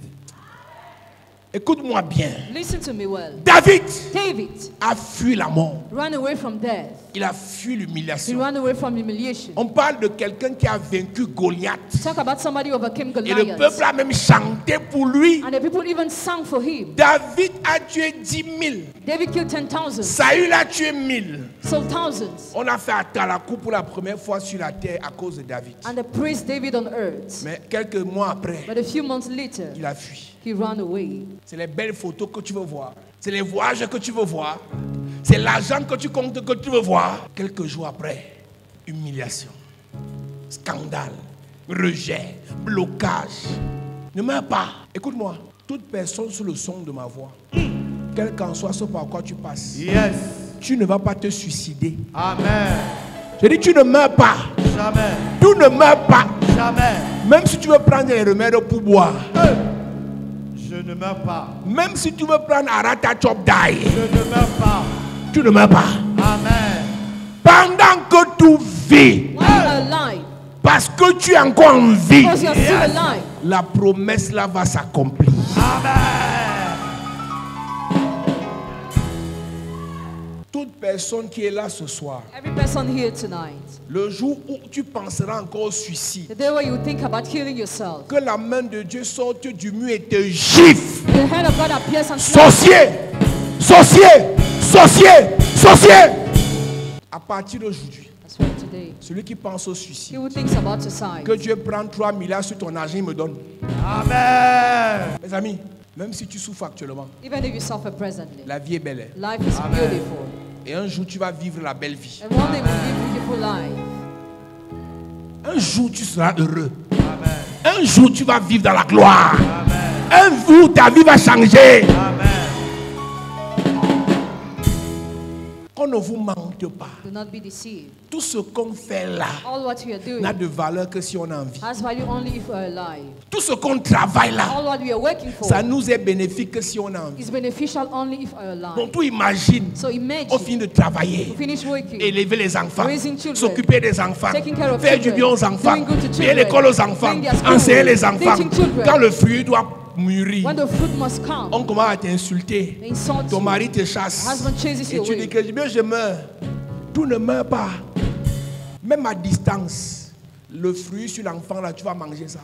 Écoute-moi bien. listen to me well. David David a fui la mort. ran away from death. Il a fui He l'humiliation. ran away from humiliation. On parle de quelqu'un qui a vaincu Goliath. Talk about somebody who overcame Et le Goliath. peuple a même chanté pour lui. And the people even sang for him. David a tué 10 000. David killed 10,000, Saül a tué 1000. sold thousands. On a fait Atalakou pour la première fois sur la terre à cause de David. And they praised David on earth. Mais quelques mois après, But a few months later, il a fui. he ran away. C'est les belles photos que tu veux voir. C'est les voyages que tu veux voir. C'est l'argent que tu comptes que tu veux voir. Quelques jours après, humiliation, scandale, rejet, blocage. Ne meurs pas. Écoute-moi, toute personne sous le son de ma voix, quel qu'en soit ce par quoi tu passes, Yes. tu ne vas pas te suicider. Amen. Je dis, tu ne meurs pas. Jamais. Tu ne meurs pas. Jamais. Même si tu veux prendre les remèdes pour boire. Je ne meurs pas. Même si tu veux prendre Arata Chop Die. Je ne meurs pas. Tu ne meurs pas. Amen. Pendant que tu vis, While you're alive, parce que tu es encore en vie, because you're still alive, la promesse là va s'accomplir. Amen. Toute personne qui est là ce soir, every person here tonight, le jour où tu penseras encore au suicide, the day where you think about killing yourself, que la main de Dieu sorte du mur et te gifle. the hand of God appears and slaps Sorcier, sorcier, sorcier, sorcier. À partir d'aujourd'hui, That's right, today. celui qui pense au He suicide, who thinks about suicide, que Dieu prenne 3 milliards sur ton argent, il me donne. Amen. Mes amis, même si tu souffres actuellement, even if you suffer presently, la vie est belle. life is beautiful. Et un jour, tu vas vivre la belle vie. And one day we'll live a beautiful life. Un jour, tu seras heureux. Amen. Un jour, tu vas vivre dans la gloire. Amen. Un jour, ta vie va changer. Amen. Qu'on ne vous mente pas. Do not be deceived. Tout ce qu'on fait là All what we are doing n'a de valeur que si on a envie. has value only if we are alive. Tout ce qu'on travaille là, All what we are working for ça nous est bénéfique que si on a envie. is beneficial only if we are alive. Donc, tu imagines, So on imagine, finit de travailler, you finish working, élever les enfants, Raising children, s'occuper des enfants, taking care of faire du children, bien aux enfants, doing good to payer children, l'école aux enfants, doing their school, enseigner les enfants. teaching children. Quand le fruit doit mûrir, when the fruit must come, on commence à t'insulter. they insult Ton you. mari te chasse. Your husband chases Et you tu away. dis que bien je meurs. Tout ne meurt pas. Même à distance, le fruit sur l'enfant là, tu vas manger ça.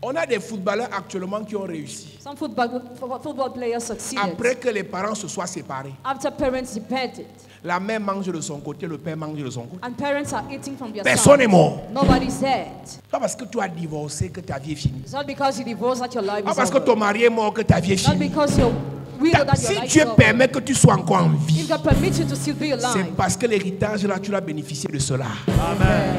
On a des footballeurs actuellement qui ont réussi. Some football players succeeded Après que les parents se soient séparés. after parents departed, La mère mange de son côté, le père mange de son côté. and parents are eating from their Personne n'est side. mort. Nobody's dead. Pas parce que tu as divorcé que ta vie est finie. It's not because you divorce that your life Pas is parce que over. ton mari est mort que ta vie est Not finie. because you're widowed that your Si life Dieu is over. permet que tu sois encore en vie, If God permits you to still be c'est alive, parce que l'héritage là, tu l'as bénéficié de cela. Amen.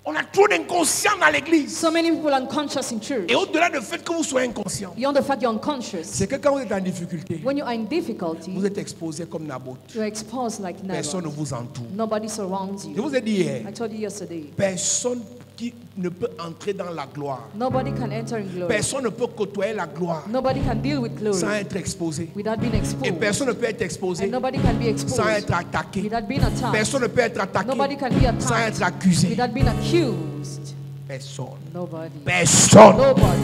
On a trop d'inconscients dans l'église. so many people are unconscious in church. Et au-delà du fait que vous soyez inconscient, Beyond the fact you're unconscious, c'est que quand vous êtes en difficulté, when you are in difficulty, vous êtes exposé comme Naboth. you're exposed like Personne ne never. vous entoure. Nobody surrounds Je you. vous ai dit hier, I told you yesterday, personne qui ne peut entrer dans la gloire. nobody can enter in glory. Personne ne peut côtoyer la gloire Nobody can deal with glory sans être exposé. without being Et exposed. personne ne peut être exposé And nobody can be sans exposed être attaqué. without being attacked. Personne ne peut être attaqué Nobody can be sans attacked être accusé. without being accused. Personne. Nobody. Personne. Nobody.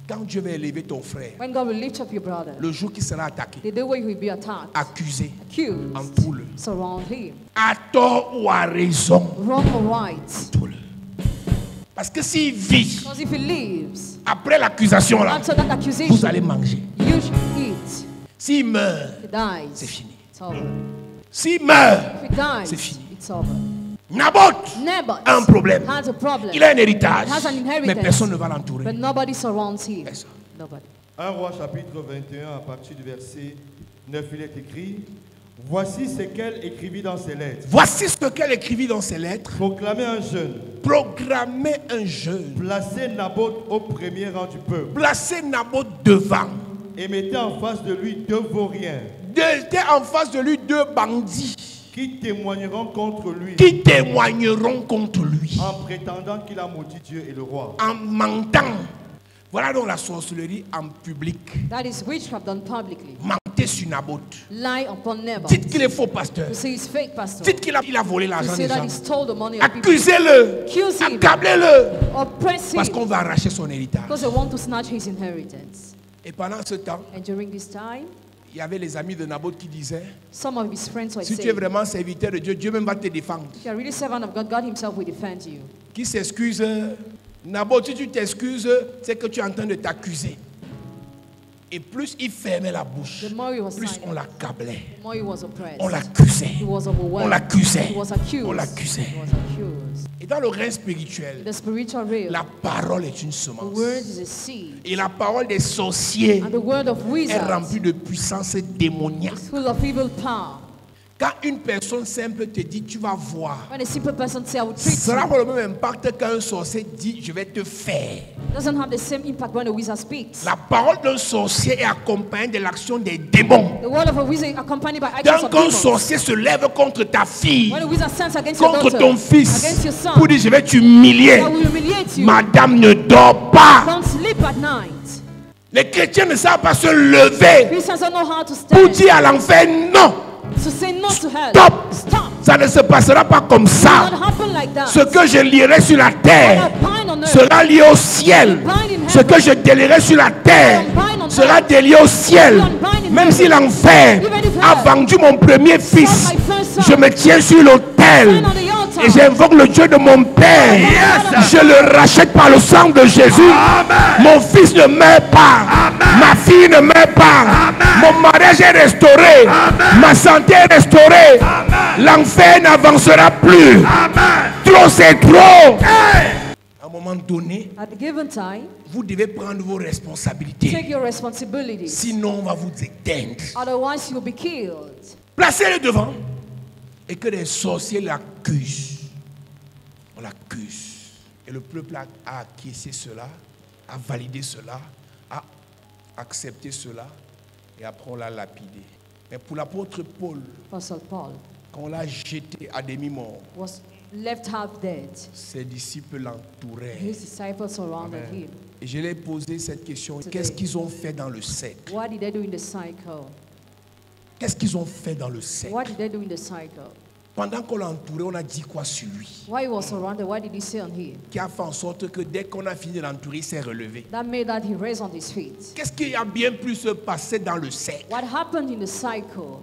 Quand Dieu va élever ton frère, When God will lift up your brother, le jour qu'il sera attaqué, the day where he will be attacked, accusé, accused, entoure-le. surround him. À tort ou à raison, Wrong or right. entoure-le. Parce que s'il vit, Because if he lives, après l'accusation là, after that vous accusation, allez manger. you should eat. S'il meurt, If he dies, c'est fini. it's over. S'il meurt, If he dies, c'est fini. it's over. Naboth Naboth a un problème. has a problem, Il a un héritage, He has an inheritance. mais personne ne va l'entourer. but nobody surrounds him. Personne. Nobody. 1 Roi chapitre 21 à partir du verset 9, il est écrit: Voici ce qu'elle écrivit dans ses lettres. Voici ce qu'elle écrivit dans ses lettres. Proclamez un jeûne, Programmer un jeûne. placez Naboth au premier rang du peuple Placez Naboth devant. et mettez en face de lui 2 vauriens Mettez en face de lui 2 bandits qui témoigneront contre lui qui témoigneront contre lui en prétendant qu'il a maudit Dieu et le roi. en mentant. Voilà donc la sorcellerie en public. That is witchcraft done publicly. Mentez sur Naboth. Lie upon Naboth. Dites qu'il est faux pasteur. To say he's fake, pastor. Dites qu'il a volé To l'argent say des that gens. he stole the money of people. Accusez-le. Accuse him. Accablez-le. Oppress Parce him. qu'on va arracher son héritage. Because they want to snatch his inheritance. Et pendant ce temps, And during this time, il y avait les amis de Naboth qui disaient, some of his friends were si tu es saying, vraiment serviteur de Dieu, Dieu même va te défendre. if you are really servant of God, God himself will defend you. Qui s'excuse? Naboth, si tu t'excuses, c'est que tu es en train de t'accuser. Et plus il fermait la bouche, The more he was plus silent, on l'accablait. the more he was oppressed. On l'accusait. He was On overwhelmed. l'accusait. He was accused. On l'accusait. He was accused. Et dans le règne In spirituel, the spiritual realm, la parole est une the semence. word is a seed. Et la parole des sorciers And the word of est wizards remplie de puissance démoniaque. is full of evil power. Quand une personne simple te dit, tu vas voir, When a simple person says, I will treat ça n'a you, pas le même impact qu'un sorcier dit, je vais te faire. it doesn't have the same impact when a wizard speaks. La parole d'un sorcier est accompagnée de l'action des démons. The word of a wizard is accompanied by actions Quand of un demons. sorcier se lève contre ta fille, When a wizard stands against your contre daughter, ton fils, against your son, pour dire, je vais t'humilier. that will humiliate you. Madame ne dort pas. Don't sleep at night. Les chrétiens ne savent pas se lever Christians don't know how to pour stand. dire à l'enfer non. To say no to hell. Stop. Stop. Ça ne se passera pas comme It will ça. not happen like that. Ce que je lirai sur la What I terre bind on earth, sera lié au ciel. Ce que je délierai sur la terre sera délié au ciel. Même si l'enfer a vendu mon premier fils, je me tiens sur l'autel stand on the altar. et j'invoque le Dieu de mon père. Je le rachète par le sang de Jésus. Mon fils ne meurt pas. Ma fille ne meurt pas. Mon mariage est restauré. Ma santé est restaurée. L'enfer n'avancera plus. Trop, c'est trop. À un moment donné, At the given time, vous devez prendre vos responsabilités. take your responsibilities. Sinon, on va vous éteindre. Otherwise, you'll be killed. Placez-le devant. Et que les sorciers l'accusent. On l'accuse. Et le peuple a acquiescé cela, a validé cela, a accepté cela. Et après, on l'a lapidé. Mais pour l'apôtre Paul, Apostle Paul quand on l'a jeté à demi-mort, was left half dead. ses disciples l'entouraient. His disciples surrounded him. Et je lui ai posé cette question. Qu'est-ce qu'ils ont fait dans le cercle? What did they do in the cycle? Qu'est-ce qu'ils ont fait dans le cercle? What did they do in the cycle? Pendant qu'on l'a entouré, on a dit quoi sur lui? Why he was surrounded? What did he say on him? Qui a fait en sorte que dès qu'on a fini de l'entourer, il s'est relevé. That made that he raised on his feet. Qu'est-ce qui a bien pu se passer dans le cercle? What happened in the cycle?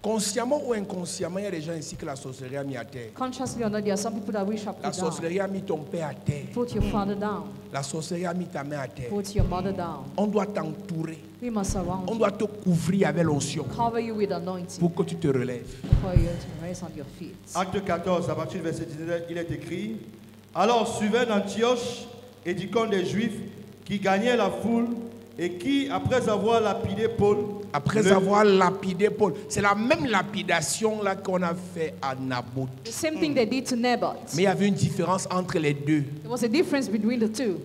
Consciemment ou inconsciemment, il y a des gens ici que la sorcellerie a mis à terre. Consciously or not, there are some people that wish to La put down. sorcellerie a mis ton père à terre. Put your father down. La sorcellerie a mis ta mère à terre. Put your mother down. On doit t'entourer. We must surround On you. doit te couvrir avec l'onction Cover you with anointing pour que tu te relèves. for you to raise on your feet. Acte 14, à partir du verset 19, il est écrit: Alors suivait Antioche et Icône des Juifs qui gagnaient la foule et qui, après avoir lapidé Paul, Après avoir lapidé Paul, c'est la même lapidation là qu'on a fait à Naboth. The same thing they did to Naboth. Mais il y avait une différence entre les deux. There was a difference between the two.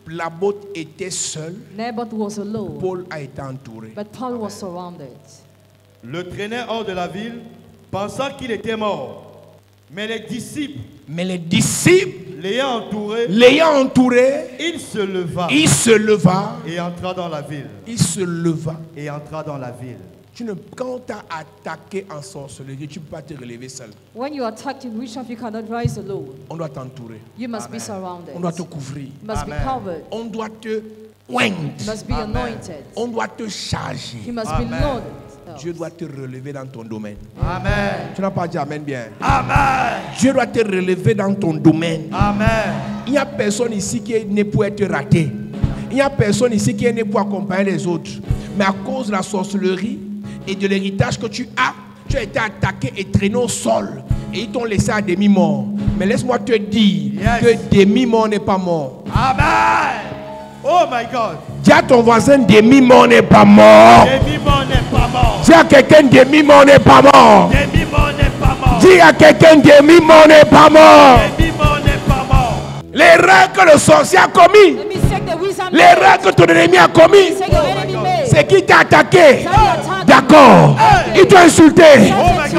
Naboth était seul, Naboth was alone, Paul a été entouré. but Paul was surrounded. le traînait hors de la ville, pensant qu'il était mort. Mais les disciples, Mais les disciples, l'ayant entouré, l'ayant entouré, il se leva il se leva, et entra dans la ville. il se leva. Et entra dans la ville. Quand tu as attaqué en sorcellerie, tu ne peux pas te relever seul. When you are attacked in witchcraft, you cannot rise alone. On doit t'entourer. You must be surrounded. On doit te couvrir. You must be Amen. covered. On doit te oindre. You must be Amen. anointed. On doit te charger. You must Amen. be loaded. Dieu doit te relever dans ton domaine. Amen. Tu n'as pas dit Amen bien. Amen. Dieu doit te relever dans ton domaine. Amen. Il n'y a personne ici qui est né pour être raté. Il n'y a personne ici qui est né pour accompagner les autres. Mais à cause de la sorcellerie et de l'héritage que tu as été attaqué et traîné au sol. Et ils t'ont laissé à demi-mort. Mais laisse-moi te dire Yes. que demi-mort n'est pas mort. Amen. Oh my God. Dis à ton voisin, demi-mort n'est pas mort. Demi-mort n'est pas mort. Dis à quelqu'un, demi-mort n'est pas mort. Demi-mort n'est pas mort. Dis à quelqu'un, demi-mort n'est pas mort. Demi-mort n'est pas mort. L'erreur que le sorcier a commis, Let me say the wizard l'erreur que ton ennemi a commis, Say your enemy made. c'est qu'il t'a attaqué. Tell your attack. D'accord. Ils t'ont insulté.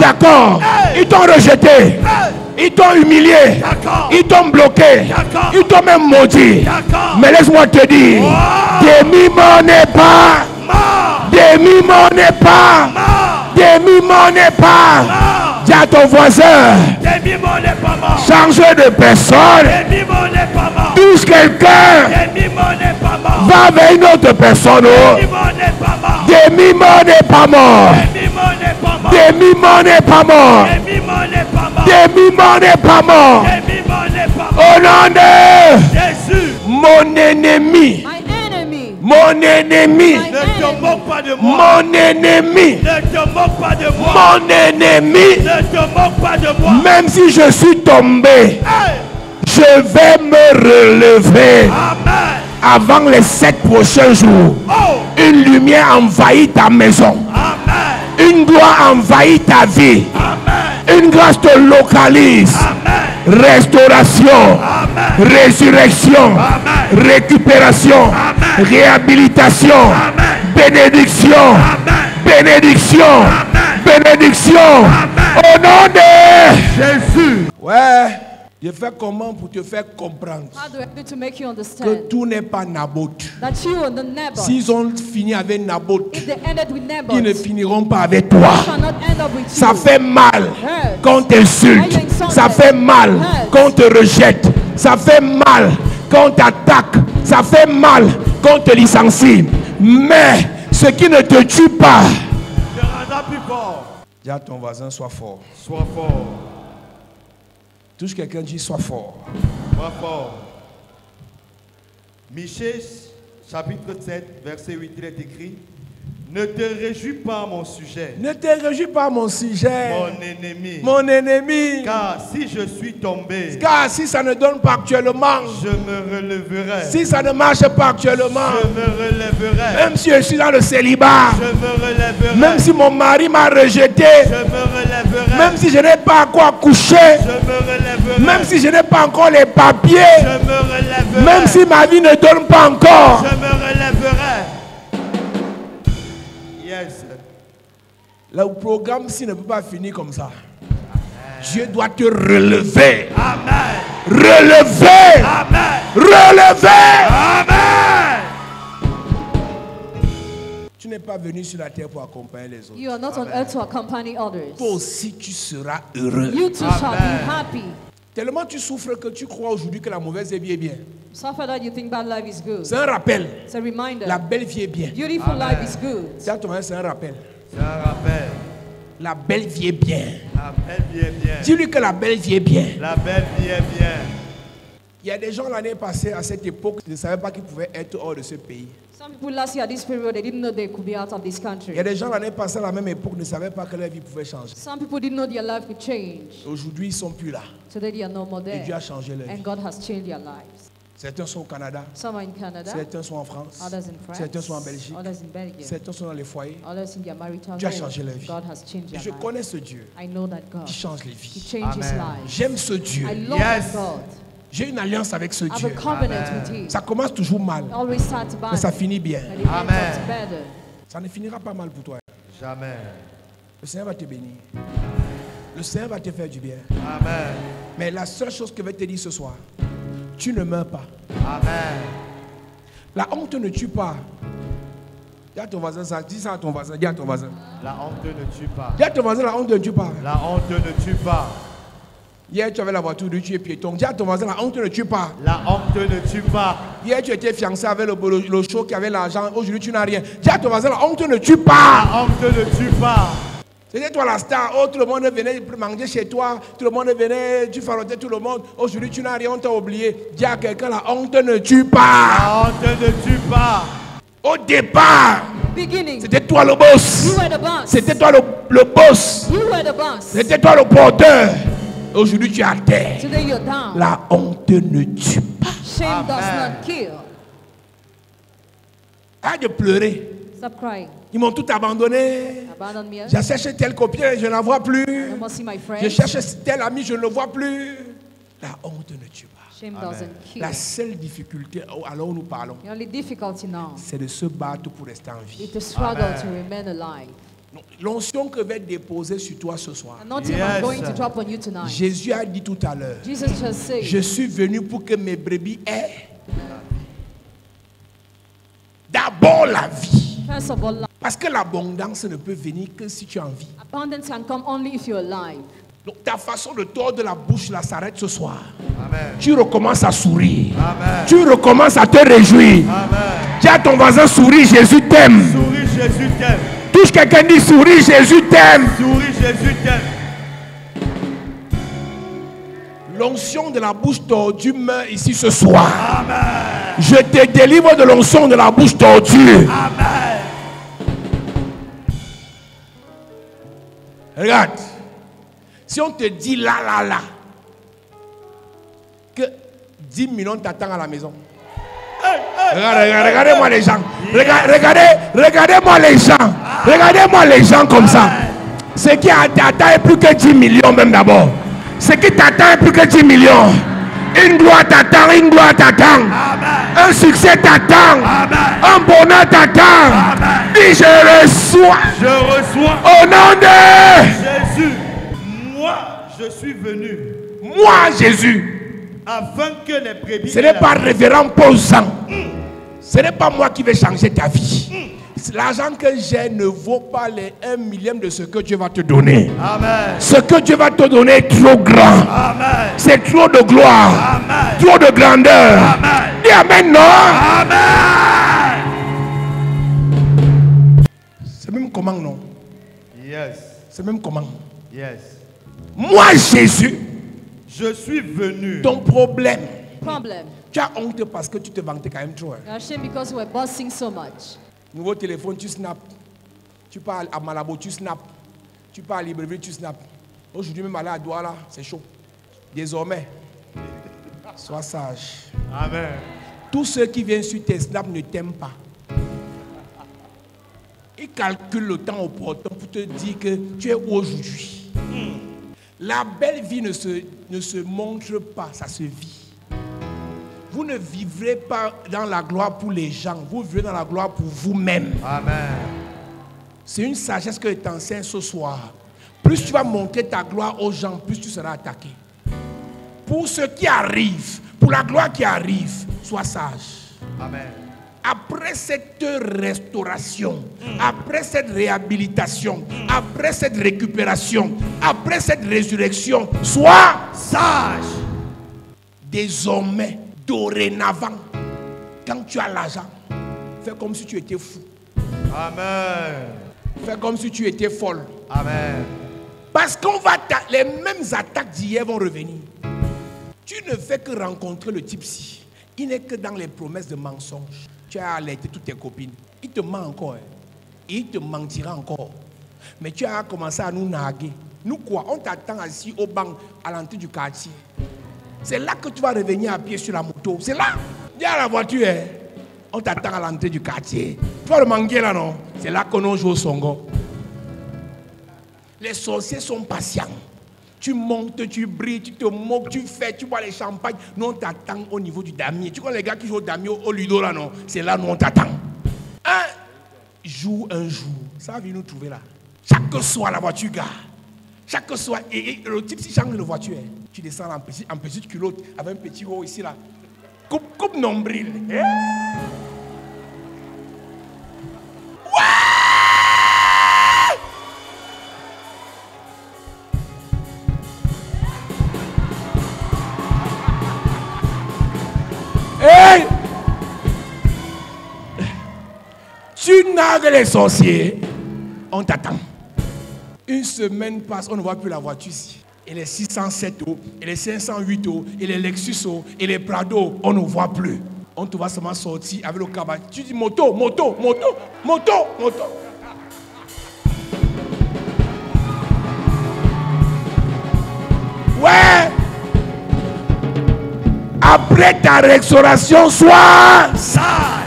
D'accord. Ils t'ont rejeté. Ils t'ont humilié. D'accord. Ils t'ont bloqué. D'accord. Ils t'ont même maudit. D'accord. Mais laisse-moi te dire, demi-mort n'est pas. Mort. Demi-mort n'est pas. Mort. Demi-mort n'est pas. Mort. Dis à ton voisin, Demi-mort n'est pas mort. change de personne. Demi-mort n'est pas mort. Touche quelqu'un. Demi-mort n'est pas mort. Va vers une autre personne. Oh. Demi-mort Demi-mort n'est pas mort. Demi-mort n'est pas mort. Demi-mort n'est pas mort. Demi-mort n'est pas mort. Demi-mort n'est pas mort. Demi-mort n'est pas mort. Au nom de Jésus, mon ennemi. My enemy. Mon ennemi. ne te moque pas de moi. Mon ennemi. Ne te moque pas de moi. Mon ennemi. Ne te moque pas de moi. Même si je suis tombé, Hey. je vais me relever. Amen. Avant les 7 prochains jours. Oh. Une lumière envahit ta maison. Amen. Une gloire envahit ta vie. Amen. Une grâce te localise. Amen. Restauration. Amen. Résurrection. Amen. Récupération. Amen. Réhabilitation. Amen. Bénédiction. Amen. Bénédiction. Amen. Bénédiction. Amen. Au nom de Jésus. Ouais. Je fais comment pour te faire comprendre How do I do to make you que understand tout n'est pas Naboth. that you and the Naboth, S'ils ont fini avec Naboth, if they ended with Naboth, ils ne finiront pas avec toi. shall not end up with Ça you. fait mal qu'on t'insulte. Ça fait mal qu'on te rejette. Ça fait mal qu'on t'attaque. Ça fait mal qu'on te licencie. Mais ce qui ne te tue pas. Te rendra plus fort. Dis à ton voisin, sois fort. Sois fort. Touche quelqu'un, dit sois fort. Sois fort. Michée, chapitre 7, verset 8, il est écrit: ne te réjouis pas, mon sujet, Ne te réjouis pas, mon sujet. mon ennemi. Mon ennemi. Car si je suis tombé, Car si ça ne donne pas actuellement, je me relèverai. si ça ne marche pas actuellement, Je me relèverai. même si je suis dans le célibat, Je me relèverai. même si mon mari m'a rejeté, Je me relèverai. même si je n'ai pas encore couché, Je me relèverai. même si je n'ai pas encore les papiers, Je me relèverai. même si ma vie ne donne pas encore. Je me relèverai. Yes. Le programme ci ne peut pas finir comme ça. Dieu doit te relever. Amen. Relever. Amen. Relever. Amen. Tu n'es pas venu sur la terre pour accompagner les autres. You are not on earth to accompany others. Toi aussi, tu seras heureux. You too shall be happy. Tellement tu souffres que tu crois aujourd'hui que la mauvaise vie est bien. Suffer that you think bad life is good. C'est un rappel. It's a reminder. La belle vie est bien. Beautiful life is good. C'est un rappel. C'est un rappel. La belle vie est bien. La belle vie est bien. Dis-lui que la belle vie est bien. La belle vie est bien. Il y a des gens l'année passée, à cette époque, qui ne savaient pas qu'ils pouvaient être hors de ce pays. Some people last year at this period, they didn't know they could be out of this Il y a country. des gens l'année passée, à la même époque, ne savaient pas que leur vie pouvait changer. Some people didn't know their life could change. Aujourd'hui, ils ne sont plus là. Today they are no more Et Dieu there. a changé leur And vie. God has changed their lives. Certains sont au Canada, Some are in Canada, certains sont en France, others in France, certains sont en Belgique, others in Belgium, certains sont dans les foyers. others in their marital Dieu a home. changé leur vie. God has changed Et their je lives. connais ce Dieu I know that God. qui change les He vies. changes Amen. lives. J'aime ce Dieu. I love Yes. that God. J'ai une alliance avec ce I have Dieu. a covenant with Him. Ça commence toujours mal, It always starts bad, mais ça finit bien. but it ends Amen. up better. Ça ne finira pas mal pour toi. Jamais. Le Seigneur va te bénir. Le Seigneur va te faire du bien. Amen. Mais la seule chose que je vais te dire ce soir, tu ne meurs pas. Amen. La honte ne tue pas. Dis à ton voisin ça. Dis ça à ton voisin. Dis à ton voisin. La honte ne tue pas. Dis à ton voisin, la honte ne tue pas. La honte ne tue pas. Hier, tu avais la voiture, tu es piéton. Dis à ton voisin, la honte ne tue pas. La honte ne tue pas. Hier, tu étais fiancé avec le show qui avait l'argent. Aujourd'hui, tu n'as rien. Dis à ton voisin, la honte ne tue La pas. honte ne tue pas. C'était toi la star. Oh, tout le monde venait manger chez toi. Tout le monde venait, tu farottais tout le monde. Aujourd'hui, tu n'as rien, on t'a oublié. Dis à quelqu'un, la honte ne tue pas. La honte ne tue pas. Au départ, Beginning, c'était toi le boss. you were the boss. C'était toi le boss. You were the boss. C'était toi le porteur. Aujourd'hui, tu es à terre. Today you're down. La honte ne tue pas. Shame does Amen. not kill. Arrête de pleurer. Stop crying. Ils m'ont tout abandonné. Abandon me. J'ai cherché tel copain, je ne la vois plus. No more see my Je friends. cherche tel ami, je ne le vois plus. La honte ne tue pas. Shame doesn't kill. La seule difficulté, alors où nous parlons, The only difficulty now c'est de se battre pour rester en vie. is to struggle to remain alive. Donc, l'onction que je vais déposer sur toi ce soir, Anointing Yes. I'm going to drop on you tonight. Jésus a dit tout à l'heure, Jesus just said, je suis venu pour que mes brebis aient d'abord la vie. first of all, life. Parce que l'abondance ne peut venir que si tu es en vie. Abundance can come only if you're alive. Donc ta façon de tordre la bouche là s'arrête ce soir. Amen. Tu recommences à sourire. Amen. Tu recommences à te réjouir. Amen. Dis à ton voisin, souris, Jésus t'aime. Souris, Jésus t'aime. Touche quelqu'un, dit souris, Jésus t'aime. Souris, Jésus t'aime. L'onction de la bouche tordue meurt ici ce soir. Amen. Je te délivre de l'onction de la bouche tordue. Amen. Regarde. Si on te dit là, que 10 millions t'attendent à la maison. Regardez-moi les gens. Regardez-moi les gens. Regardez-moi les gens comme ça. Ce qui t'attend est plus que 10 millions même d'abord. Ce qui t'attend est plus que 10 millions. Une gloire t'attend, une gloire t'attend. Un succès t'attend. Un bonheur t'attend. Dis je reçois. Je reçois. Au nom de Jésus, moi, je suis venu moi, Jésus. afin que les brebis... Ce n'est pas révérend Paul-Sang. Ce n'est pas moi qui vais changer ta vie. L'argent que j'ai ne vaut pas les 1 millième de ce que Dieu va te donner. Amen. Ce que Dieu va te donner est trop grand. Amen. C'est trop de gloire. Amen. Trop de grandeur. Amen. Dis amen, non? Amen. C'est même comment, non? Yes. C'est même comment? Yes. Moi, Jésus, Je suis venu. ton problème, Problem. tu as honte parce que tu te vantais quand même trop. Hein. You're ashamed because we're boasting so much. Nouveau téléphone, tu snaps. Tu pars à Malabo, tu snaps. Tu pars à Libreville, tu snaps. Aujourd'hui, même aller à Douala, c'est chaud. Désormais, sois sage. Amen. Tous ceux qui viennent sur tes snaps ne t'aiment pas. Ils calculent le temps opportun pour te dire que tu es où aujourd'hui. La belle vie ne se montre pas, ça se vit. Vous ne vivrez pas dans la gloire pour les gens, vous vivez dans la gloire pour vous-même. Amen. C'est une sagesse que je t'enseigne ce soir. Plus tu vas montrer ta gloire aux gens, plus tu seras attaqué. Pour ce qui arrive, pour la gloire qui arrive, sois sage. Amen. Après cette restauration, après cette réhabilitation, après cette récupération, après cette résurrection, sois Sage. désormais, dorénavant, quand tu as l'argent, fais comme si tu étais fou. Amen. Fais comme si tu étais folle. Amen. Parce les mêmes attaques d'hier vont revenir. Tu ne fais que rencontrer le type-ci. Il n'est que dans les promesses de mensonges. Tu as alerté toutes tes copines. Il te ment encore. Hein. Et il te mentira encore. Mais tu as commencé à nous narguer. Nous quoi? On t'attend assis au banc à l'entrée du quartier. C'est là que tu vas revenir à pied sur la moto. C'est là. Dis à la voiture. Hein. On t'attend à l'entrée du quartier. Tu vois le manguer là, non? C'est là qu'on joue au songo. Les sorciers sont patients. Tu montes, tu brilles, tu te moques, tu fais, tu bois les champagnes. Nous, on t'attend au niveau du damier. Tu vois les gars qui jouent au damier, au ludo là, non? C'est là, nous, on t'attend. Un jour, ça va venir nous trouver là. Chaque soir, la voiture gare. Chaque soir, et le type, si change de voiture, hein, tu descends en petite culotte, avec un petit haut ici là. Coupe nombril. Eh? Hey! Tu nargues les sorciers, on t'attend. Une semaine passe, on ne voit plus la voiture ici. Et les 607 euros, et les 508 euros, et les Lexus euros, et les Prado, on ne voit plus. On te voit seulement sortir avec le cabas. Tu dis moto. Ouais! Après ta restauration, sois sage.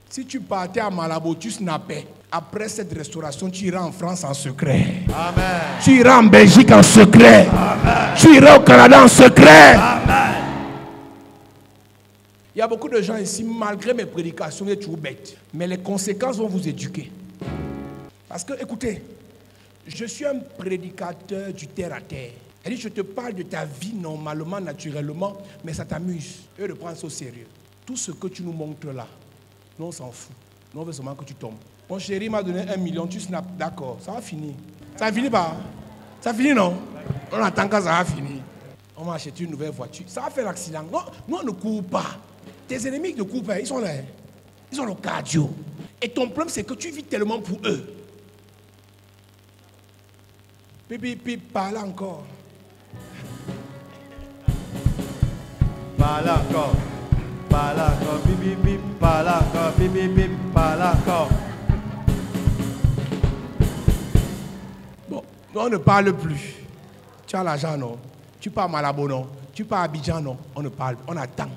Si tu partais à Malabo, tu snappais. Après cette restauration, tu iras en France en secret. Amen. Tu iras en Belgique en secret. Amen. Tu iras au Canada en secret. Amen. Il y a beaucoup de gens ici, malgré mes prédications, vous êtes toujours bêtes. Mais les conséquences vont vous éduquer. Parce que, écoutez, je suis un prédicateur du terre à terre. Elle dit, je te parle de ta vie normalement, naturellement, mais ça t'amuse. Et de prendre ça au sérieux. Tout ce que tu nous montres là, nous on s'en fout. Nous on veut seulement que tu tombes. Mon chéri m'a donné 1 million, tu snaps, d'accord, ça va finir. Ça va finir pas? Ça finit non? On attend quand ça va finir. On va acheter une nouvelle voiture. Ça va faire l'accident. Non, nous on ne court pas. Tes ennemis ne courent pas, ils sont là. Ils ont le cardio. Et ton problème, c'est que tu vis tellement pour eux. Pipi, parle encore. Parle encore. Parle encore. Bibi, parle encore. Bibi, parle encore. Bon, on ne parle plus. Tu as l'argent, non? Tu pars à Malabo, non? Tu pars à Abidjan, non? On ne parle plus. On attend.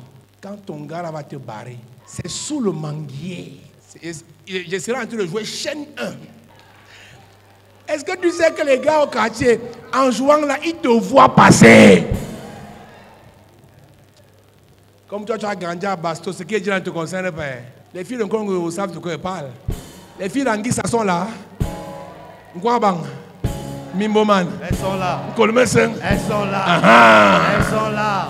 Quand ton gars là va te barrer, c'est sous le manguier. Je serai en train de jouer chaîne 1. Est-ce que tu sais que les gars au quartier, en jouant là, ils te voient passer? Comme toi, tu as grandi à Basto, ce qui est dit là ne te concerne pas. Les filles de Congo savent de quoi elles parlent. Les filles d'Anguissa ça sont là. Ngwabang, Mimboman. Elles sont là. Kolmesen. Elles sont là. Elles sont là.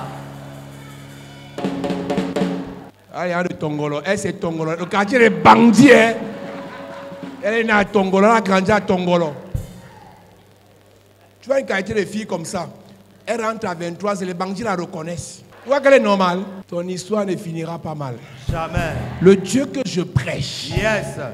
Ah, il y a de Tongolo. Elle, c'est Tongolo. Le quartier des bandits. Elle est née à Tongolo. Elle a grandi à Tongolo. Tu vois une quartier de filles comme ça. Elle rentre à 23 et les bandits la reconnaissent. Tu vois qu'elle est normale. Ton histoire ne finira pas mal. Jamais. Le Dieu que je prêche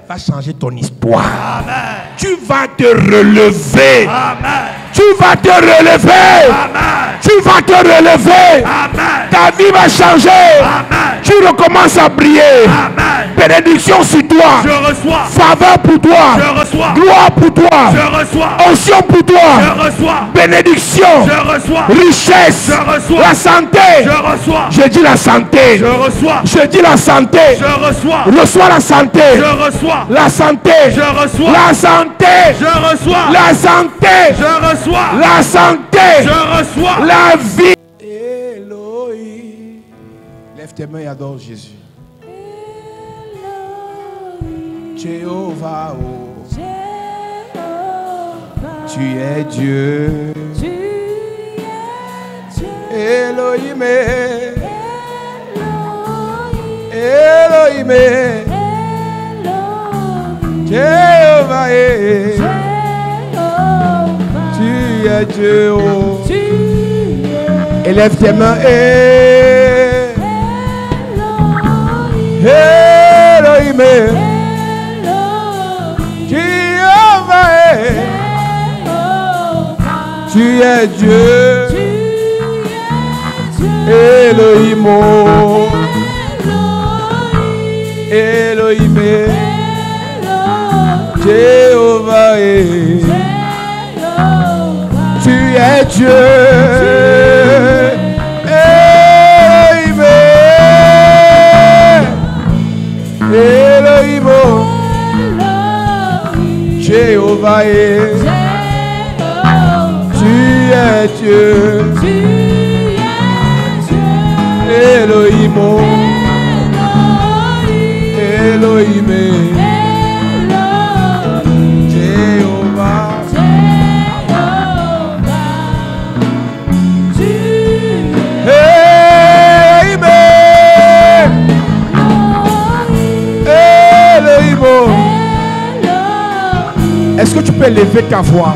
va changer ton histoire. Amen. Tu vas te relever. Amen. Tu vas te relever. Amen. Tu vas te relever. Amen. Ta vie va changer. Amen. Tu recommences à briller. Amen. Bénédiction sur toi. Je reçois. Faveur pour toi. Je reçois. Gloire pour toi. Je reçois. Onction pour toi. Je reçois. Bénédiction. Je reçois. Richesse. Je reçois. La santé. Je reçois. Je dis la santé. Je reçois. Je dis la santé. Je reçois. Reçois la santé. Je reçois. La santé. Je reçois. La santé. Je reçois. La santé. Je reçois. La santé. Je reçois. La vie. Elohim. Lève tes mains et adore Jésus. Jéhovah, oh. Tu es Dieu. Elohim. Elohim. Jéhovah, tu es Dieu. Oh. Élève tes mains. Elohim. Jéhovah, tu es Dieu. Elohim. Elohim. Jéhovah, tu es Dieu. Elohim. Elohim. Jéhovah, tu es Dieu. Elohim. Elohim. Jéhovah. Elohim. Elohim. Est-ce que tu peux élever ta voix?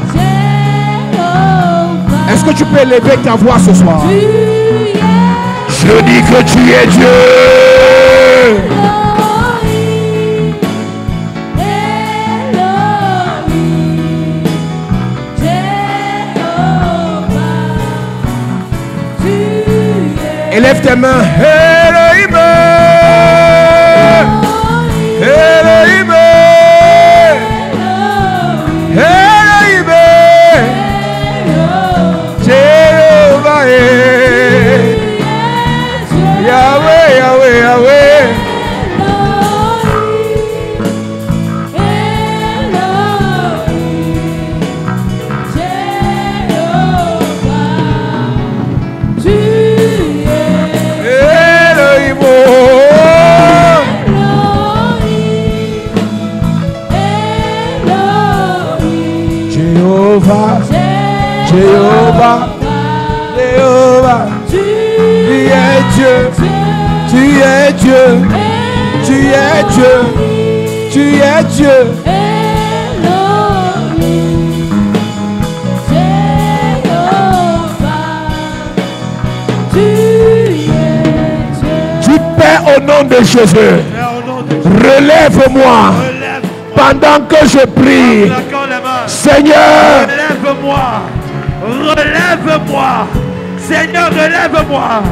Est-ce que tu peux élever ta voix ce soir? Je dis que tu es Dieu. Élève tes mains. Elohim. Elohim. Elohim. Jéhovah. Yahweh, Yahweh, Yahweh. Jéhovah, Jéhovah, Jéhovah, tu es Dieu, tu es Dieu, tu es Dieu, tu es Dieu. Tu Père au nom de Jésus, relève-moi. Pendant que je prie, Claquons les mains. Seigneur, Relève-moi. Relève-moi. Seigneur, relève-moi.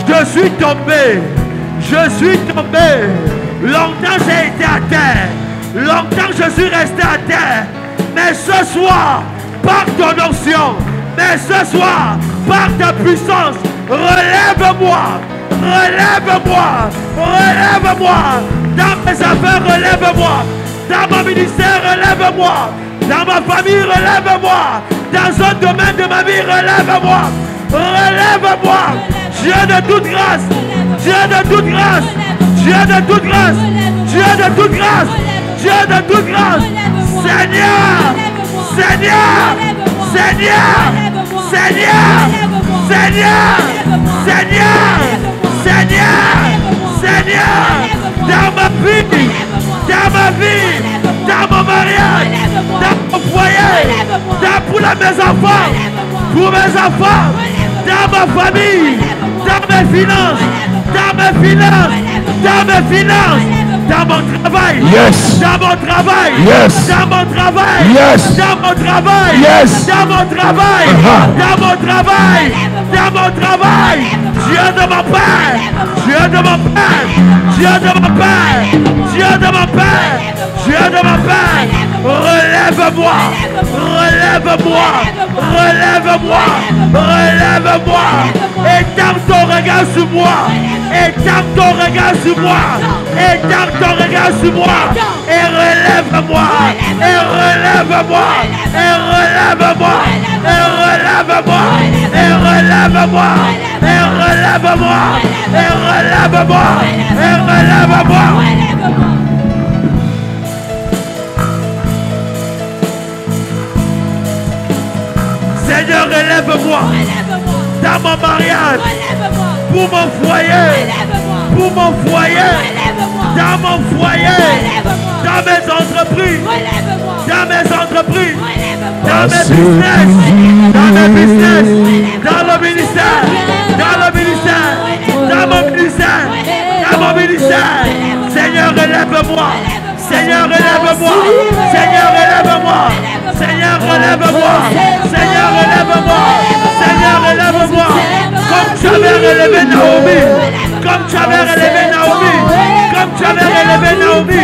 Je suis tombé. Je suis tombé. Longtemps j'ai été à terre. Longtemps je suis resté à terre. Mais ce soir, par ton onction, mais ce soir, par ta puissance, relève-moi. Relève-moi. Relève-moi. Dans mes affaires, relève-moi. Dans mon ministère, relève-moi. Dans ma famille, relève-moi. Dans un domaine de ma vie, relève-moi. Relève-moi. Dieu de toute grâce. Dieu de toute grâce. Dieu de toute grâce. Dieu de toute grâce. Dieu de toute grâce. Seigneur. Seigneur. Seigneur. Seigneur. Seigneur. Seigneur. Seigneur. Seigneur. Dans ma vie. Dans ma vie. Dans mon mariage. Dans mon foyer. Pour mes enfants. Pour mes enfants. Dans ma famille. Dans mes finances. Dans mes finances. Dans mes finances. Dans mon travail. Yes. Dans mon travail. Yes. Dans mon travail. Yes. Dans mon travail. Yes. Dans mon travail. Dans mon travail. Dans mon travail. Dieu de mon Père. Dieu de mon Père. Dieu de mon Père. Dieu de mon Père. Dieu de mon Père. Relève-moi. Relève-moi. Relève-moi. Relève-moi. Étends ton regard sur moi. Étends ton regard sur moi. Étends ton regard sur moi. Et relève-moi. Et relève-moi. Et relève-moi. Et relève-moi. Et relève-moi. Et relève-moi. Et relève-moi. Et relève-moi. Seigneur, relève-moi. Dans mon mariage. Pour mon foyer. Pour mon foyer. Dans mon foyer. Dans mes entreprises. Dans mes entreprises. Dans mes business. Dans mes business. Dans le ministère. Dans le ministère. Dans mon ministère. Dans mon ministère. Seigneur, relève-moi. Seigneur, relève-moi. Seigneur, relève-moi. Seigneur, relève-moi. Seigneur, relève-moi. Seigneur, relève-moi. Comme tu avais relevé Naomi. Comme tu avais relevé Naomi. Comme tu avais relevé Naomi.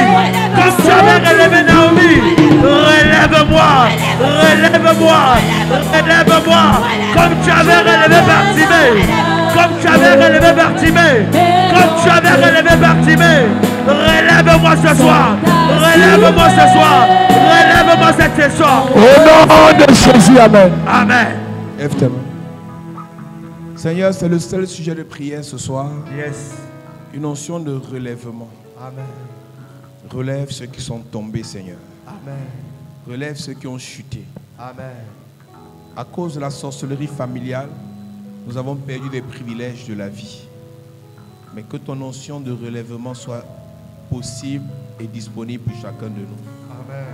Comme tu avais relevé Naomi. Relève-moi. Relève-moi. Relève-moi. Comme tu avais relevé Bartimée. Comme tu avais relevé Bartimée. Comme tu avais relevé Bartimée. Relève-moi ce soir. Relève-moi ce soir. Relève-moi cette soir. au nom de Jésus, Amen. Amen. Lève tes mains. Seigneur, c'est le seul sujet de prière ce soir. Yes. Une notion de relèvement. Amen. Relève ceux qui sont tombés, Seigneur. Amen. Relève ceux qui ont chuté. Amen. À cause de la sorcellerie familiale, nous avons perdu des privilèges de la vie. Mais que ton notion de relèvement soit possible et disponible pour chacun de nous. Amen.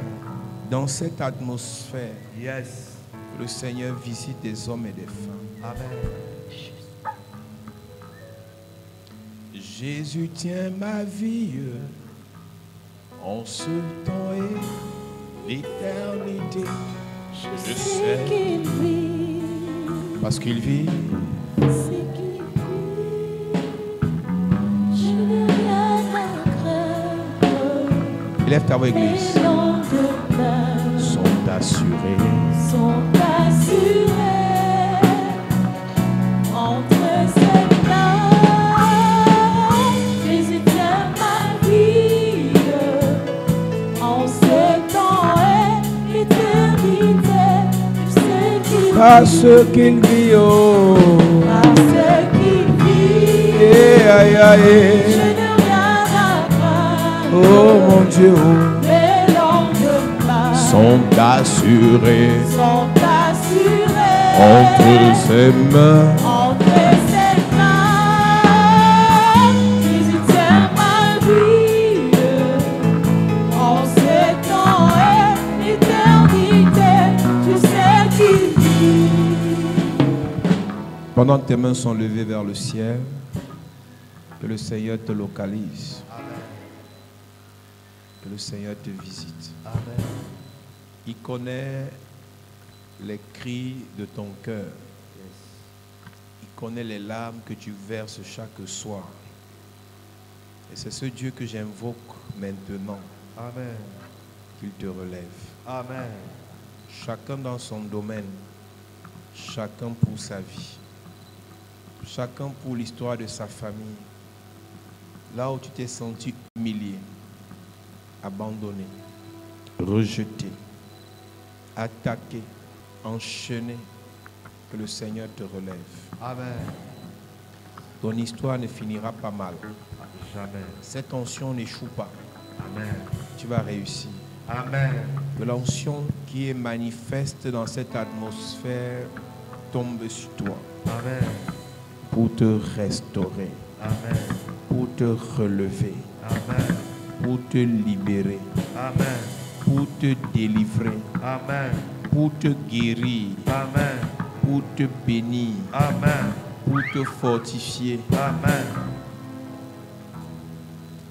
Dans cette atmosphère, Yes. que le Seigneur visite des hommes et des femmes. Amen. Jésus tient ma vie en ce temps et l'éternité. Je sais qu'il vit, parce qu'il vit. c'est qu'il vit. Je n'ai rien à craindre. Élève ta voix, Église. Les lendemains Sont assurés. sont assurés entre ses mains. Jésus tient ma vie en ce temps et l'éternité. Je sais qu'il Parce qu'il vit. Oh. parce qu'il vit. Eh, aïe, Je aïe. n'ai rien à craindre. Oh mon Dieu. Les lendemains Sont assurés sont assurés entre ses mains. entre ses mains. Jésus tient ma vie en ce temps et l'éternité. Je sais qu'il vit. Pendant que tes mains sont levées vers le ciel, que le Seigneur te localise. Que le Seigneur te visite. Amen. Il connaît les cris de ton cœur. Il connaît les larmes que tu verses chaque soir. Et c'est ce Dieu que j'invoque maintenant. Amen. Qu'il te relève. Amen. Chacun dans son domaine. Chacun pour sa vie. Chacun pour l'histoire de sa famille. Là où tu t'es senti humilié, abandonné, rejeté, attaqué, enchaîné, que le Seigneur te relève. Amen. Ton histoire ne finira pas mal. Jamais. Cette onction n'échoue pas. Amen. Tu vas réussir. Amen. Que l'onction qui est manifeste dans cette atmosphère tombe sur toi. Amen. Pour te restaurer. Amen. Pour te relever. Amen. Pour te libérer. Amen. Pour te délivrer. Amen. Pour te guérir. Amen. Pour te bénir. Amen. Pour te fortifier. Amen.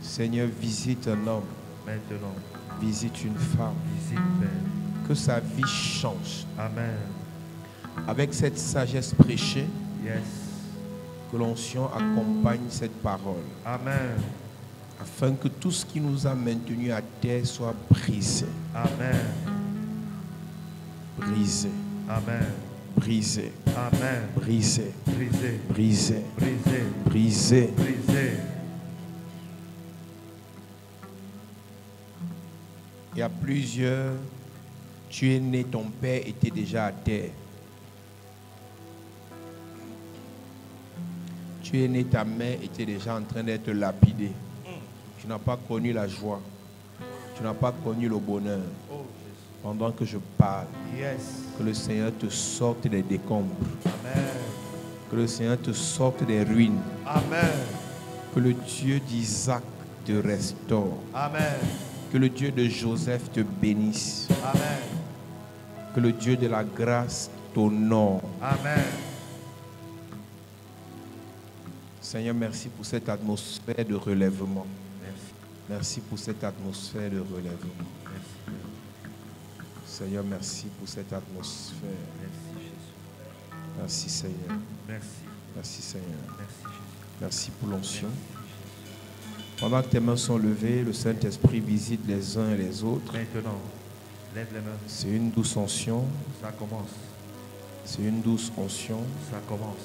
Seigneur, visite un homme. Maintenant, Visite une femme. visite, Père. Que sa vie change. Amen. Avec cette sagesse prêchée, Yes. que l'onction accompagne cette parole. Amen. Afin que tout ce qui nous a maintenus à terre soit brisé. Amen. Brisé. Amen. Brisé. Amen. Brisé. Brisé. Brisé. Brisé. Brisé. Brisé. Il y a plusieurs, tu es né, ton père était déjà à terre. Tu es né, ta mère était déjà en train d'être lapidée. Tu n'as pas connu la joie. Tu n'as pas connu le bonheur. Oh, Pendant que je parle, Jésus. Yes. que le Seigneur te sorte des décombres. Amen. Que le Seigneur te sorte des ruines. Amen. Que le Dieu d'Isaac te restaure. Amen. Que le Dieu de Joseph te bénisse. Amen. Que le Dieu de la grâce t'honore. Amen. Seigneur, merci pour cette atmosphère de relèvement. Merci. Merci pour cette atmosphère de relèvement. Merci. Seigneur, merci pour cette atmosphère. Merci, Jésus. Merci, Seigneur. Merci. Merci, Seigneur. Merci, Jésus. Merci pour l'onction. Pendant que tes mains sont levées, le Saint-Esprit visite les uns et les autres. Maintenant, lève les mains. C'est une douce onction. Ça commence. C'est une douce onction. Ça commence.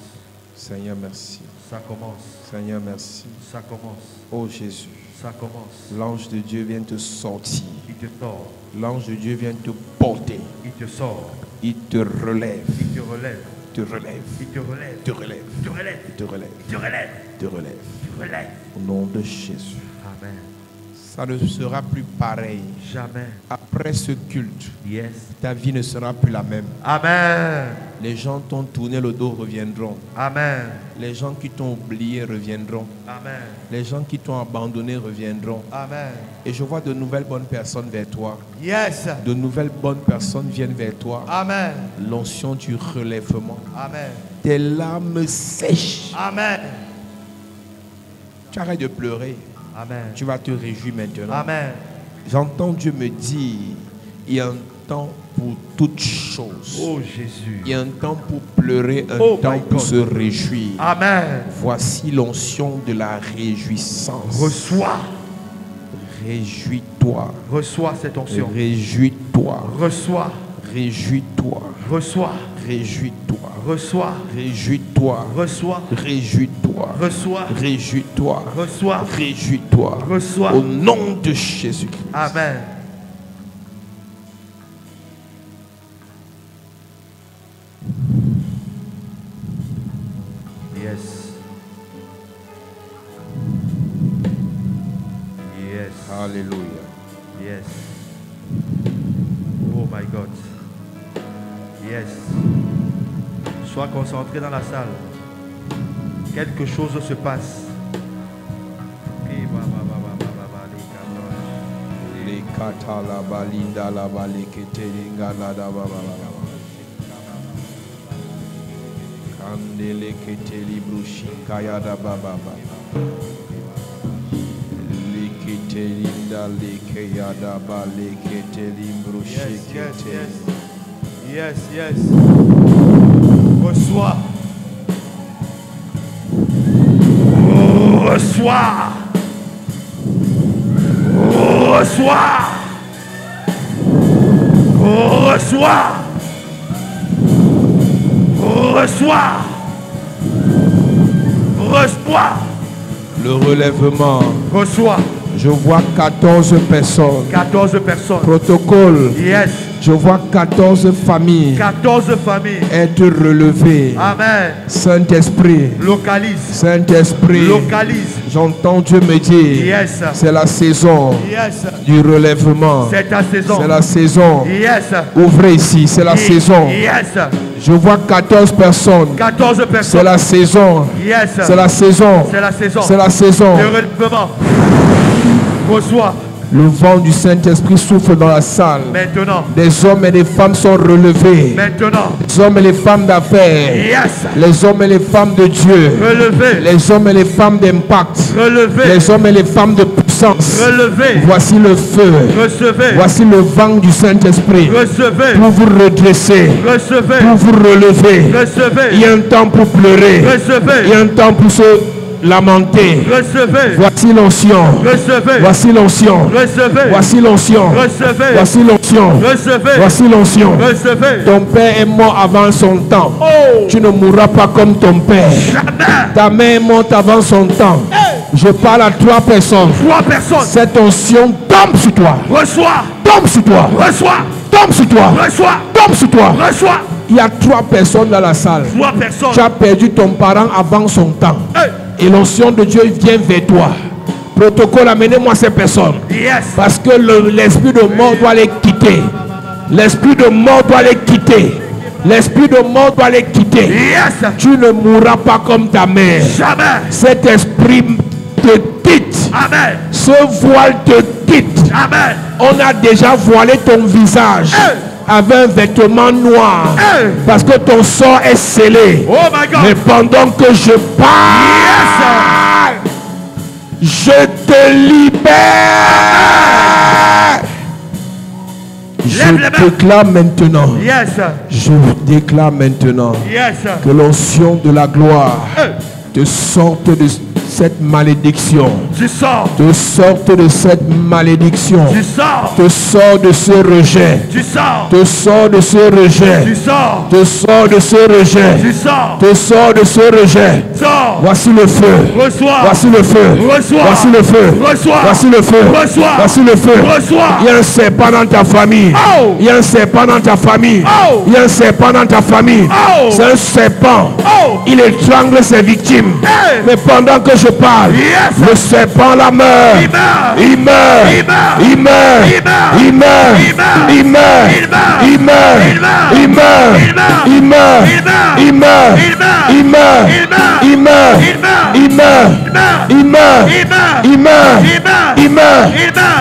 Seigneur, merci. Ça commence. Seigneur, merci. Ça commence. Oh Jésus, Ça commence. l'ange de Dieu vient te sortir. Il te sort. L'ange de Dieu vient te porter. Il te sort. Il te relève. Il te relève. Te relève. Il te relève. Te relève. Il te relève. Te relève. Il te relève. Te relève. Il te relève. Au nom de Jésus. Amen. Ça ne sera plus pareil. Jamais. Après ce culte, Yes. ta vie ne sera plus la même. Amen. Les gens t'ont tourné le dos reviendront. Amen. Les gens qui t'ont oublié reviendront. Amen. Les gens qui t'ont abandonné reviendront. Amen. Et je vois de nouvelles bonnes personnes vers toi. Yes. De nouvelles bonnes personnes viennent vers toi. Amen. L'onction du relèvement. Amen. Tes larmes sèchent. Amen. Tu arrêtes de pleurer. Amen. Tu vas te réjouir maintenant. Amen. J'entends Dieu me dire, il y a un temps pour toutes choses. Oh Jésus. Il y a un temps pour pleurer, un Oh temps my pour God. se réjouir. Amen. Voici l'onction de la réjouissance. Reçois. Réjouis-toi. Reçois cette onction. Réjouis-toi. Reçois. Réjouis-toi. Reçois. Réjouis-toi. Reçois. Réjouis-toi. Reçois. Réjouis-toi. Reçois. Réjouis-toi. Reçois. Réjouis-toi. Reçois. Au nom de Jésus-Christ. Amen. Yes. Yes. Alléluia. Yes. Oh my God. Yes. Sois concentré dans la salle. Quelque chose se passe. Le kata la balinda la baliketelinga la da ba ba ba ba. Kandele keteli brushinka ya da ba ba ba. Yes, yes. Reçois. Reçois. Reçois. Reçois. Reçois. Reçois. Le relèvement. Reçois. Je vois 14 personnes. 14 personnes. Protocole. Yes. Je vois 14 familles 14 familles. être relevées. Amen. Saint-Esprit. Localise. Saint-Esprit. Localise. J'entends Dieu me dire. Yes. C'est la saison Yes. du relèvement. C'est ta saison. C'est la saison. Yes. Ouvrez ici, c'est la saison. Yes. Je vois 14 personnes. 14 C'est personnes. la saison. Yes. C'est la saison. C'est la saison. C'est la saison. Le relèvement. Reçois. Le vent du Saint-Esprit souffle dans la salle. Maintenant. Des hommes et des femmes sont relevés. Maintenant. Les hommes et les femmes d'affaires. Yes. Les hommes et les femmes de Dieu. Relevez. Les hommes et les femmes d'impact. Relevez. Les hommes et les femmes de puissance. Relevez. Voici le feu. Recevez. Voici le vent du Saint-Esprit. Recevez. Pour vous redresser. Recevez. Pour vous relever. Recevez. Il y a un temps pour pleurer. Recevez. Il y a un temps pour se lamenter. Recevez. Voici l'onction. Recevez. Voici l'onction. Recevez. Voici l'onction. Recevez. Voici l'onction. Recevez. Voici l'onction. Recevez. Ton père est mort avant son temps. Oh. Tu ne mourras pas comme ton père. Jamais. Ta mère est morte avant son temps. Je parle à 3 personnes. 3 personnes. Cette onction tombe sur toi. Reçois. Tombe sur toi. Reçois. Tombe sur toi. Reçois. Tombe sur toi. Reçois. Il y a 3 personnes dans la salle. 3 personnes. Tu as perdu ton parent avant son temps. Hey. Et l'onction de Dieu vient vers toi. Protocole, amenez-moi ces personnes. Yes. Parce que l'esprit de mort doit les quitter. L'esprit de mort doit les quitter. L'esprit de mort doit les quitter. Yes. Tu ne mourras pas comme ta mère. Jamais. Cet esprit te quitte. Amen. Ce voile te quitte. Amen. On a déjà voilé ton visage avec un vêtement noir. Parce que ton sort est scellé. Oh my God. Mais pendant que je parle, je te libère. Lève les mains. Je déclare maintenant. Yes. Je déclare maintenant Yes. que l'onction de la gloire te sorte de cette malédiction. Tu sors. Te sorte de cette malédiction. Tu sors. Te sors de ce rejet. Tu sors. Te sors de ce rejet. Tu sors. Te sors de ce rejet. Tu sors. Te sors de ce rejet. Sors. Voici le feu. Reçois. Voici le feu. Reçois. Voici le feu. Reçois. Voici le feu. Reçois. Voici le feu. Reçois. Il y a un serpent dans ta famille. Oh. Il y a un serpent dans ta famille. Oh. Il y a un serpent dans ta famille. Oh. C'est un serpent. Oh. Il étrangle ses victimes. Hey. Mais pendant que je parle, Yes. le serpent la meurt. Il meurt. Il meurt. Il meurt. Il meurt. Il meurt. Il meurt. Il meurt. Il meurt. Il meurt. Il meurt. Il meurt. Il meurt. Il meurt. Il meurt. Il meurt. Il meurt. Il Il meurt. meurt. Il meurt. Il meurt. Il meurt. Il meurt. Il Il meurt. meurt. Il meurt.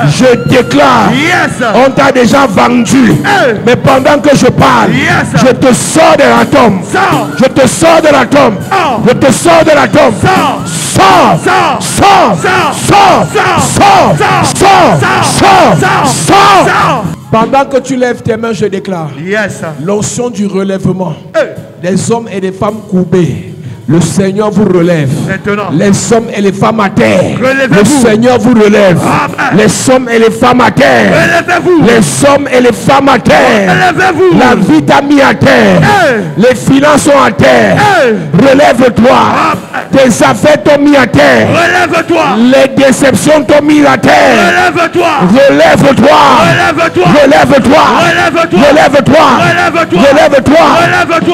Je déclare, Yes. on t'a déjà vendu. Hey. Mais pendant que je parle, Yes. je te sors de la tombe. Sors. Je te sors de la tombe. Sors. Je te sors de la tombe. Sors. Sors. Sors. Sors. Sors. Sors. Sors. Sors. Sors. Sors. Sors. Sors. Sors. Sors. Sors. Pendant que tu lèves tes mains, je déclare Yes. l'onction du relèvement. Hey. Les hommes et les femmes courbés. Le Seigneur vous relève. Maintenant. Les hommes et les femmes à terre. Relevez-vous. Le Seigneur vous relève. Amen. Les hommes et les femmes à terre. Relevez-vous. Les hommes et les femmes à terre. Relevez-vous. La vie t'a mis à terre. Hey. Les finances sont à terre. Hey. Relève-toi. Tes affaires t'ont mis à terre. Relève-toi. Les déceptions t'ont mis à terre. Relève-toi. Relève-toi. Relève-toi. Relève-toi. Relève-toi. Relève-toi. Relève-toi. Relève-toi. Relève-toi.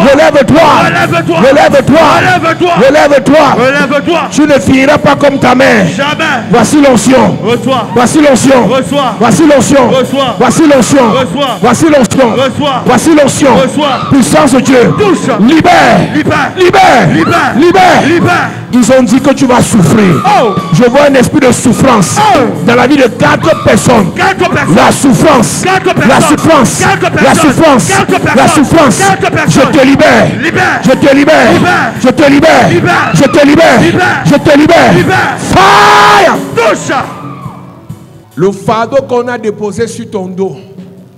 Relève-toi. Relève-toi. Relève-toi. Relève-toi. Relève-toi. Relève-toi. Tu ne finiras pas comme ta mère. Jamais. Voici l'onction. Reçois. Voici l'onction. Reçois. Voici l'onction. Reçois. Voici l'onction. Reçois. Voici l'onction. Reçois. Voici l'onction. Reçois. Puissance de Dieu. Touche. Libère. Libère. Libère. Libère. Libère. Libère. Ils ont dit que tu vas souffrir. Oh. Je vois un esprit de souffrance dans la vie de 4 personnes. 4 personnes. La souffrance. 4 personnes. La souffrance. 4 personnes. La souffrance. 4 personnes. La souffrance. 4 Je personnes. te libère. Libère. Je te libère. Libère. Je te libère. Libère. Je te libère. Libère. Je te libère. Libère. Fire. Touche. Le fardeau qu'on a déposé sur ton dos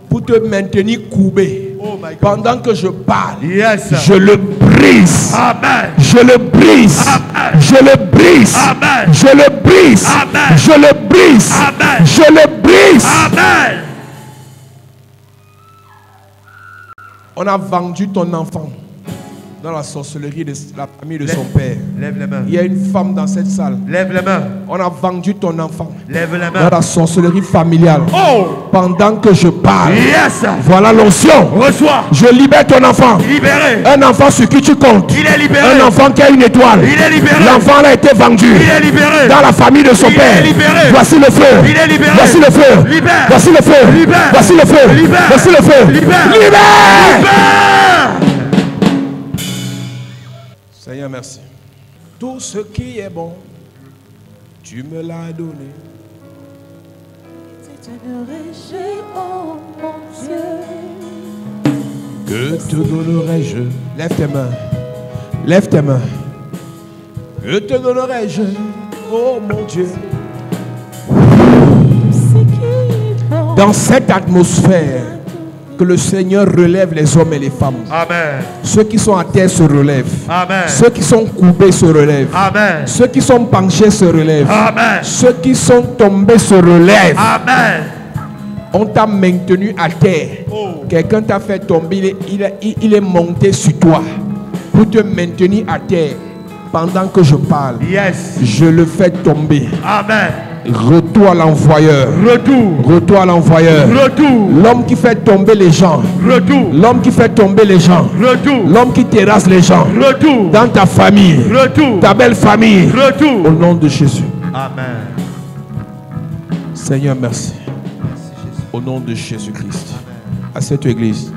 pour te maintenir courbé. Oh my God. Pendant que je parle, Yes. je le brise. Amen. Je le brise. Amen. Je le brise. Amen. Je le brise. Amen. Je le brise. Amen. Je le brise. Amen. On a vendu ton enfant dans la sorcellerie de la famille de son père. Lève les mains. Il y a une femme dans cette salle. Lève les mains. On a vendu ton enfant Lève les dans mains. la sorcellerie familiale. Oh. Pendant que je parle, Yes. voilà l'onction. Reçois. Je libère ton enfant. Libéré. Un enfant sur qui tu comptes. Il est libéré. Un enfant qui a une étoile. Il est libéré. L'enfant a été vendu Il est libéré. dans la famille de son Il père. est libéré. Voici le feu. Il est libéré. Voici le feu. Libère. Voici le feu. Libère. Voici le feu. Libère. Voici le feu. Libère. Libère. Libère. Seigneur, merci. Tout ce qui est bon, tu me l'as donné. T'étonnerai-je, oh mon Dieu. Que te donnerai-je? Lève tes mains. Lève tes mains. Que te donnerai-je? Oh mon Dieu. Ce qui est bon. Dans cette atmosphère, que le Seigneur relève les hommes et les femmes. Amen. Ceux qui sont à terre se relèvent. Amen. Ceux qui sont courbés se relèvent. Amen. Ceux qui sont penchés se relèvent. Amen. Ceux qui sont tombés se relèvent. Amen. On t'a maintenu à terre. Oh. Quelqu'un t'a fait tomber. Il est monté sur toi pour te maintenir à terre. Pendant que je parle, Yes. je le fais tomber. Amen. Retour à l'envoyeur. Retour. Retour à l'envoyeur. Retour. L'homme qui fait tomber les gens. Retour. L'homme qui fait tomber les gens. Retour. L'homme qui terrasse les gens. Retour. Dans ta famille. Retour. Ta belle famille. Retour. Au nom de Jésus. Amen. Seigneur, merci. Merci Jésus. Au nom de Jésus-Christ. À cette église.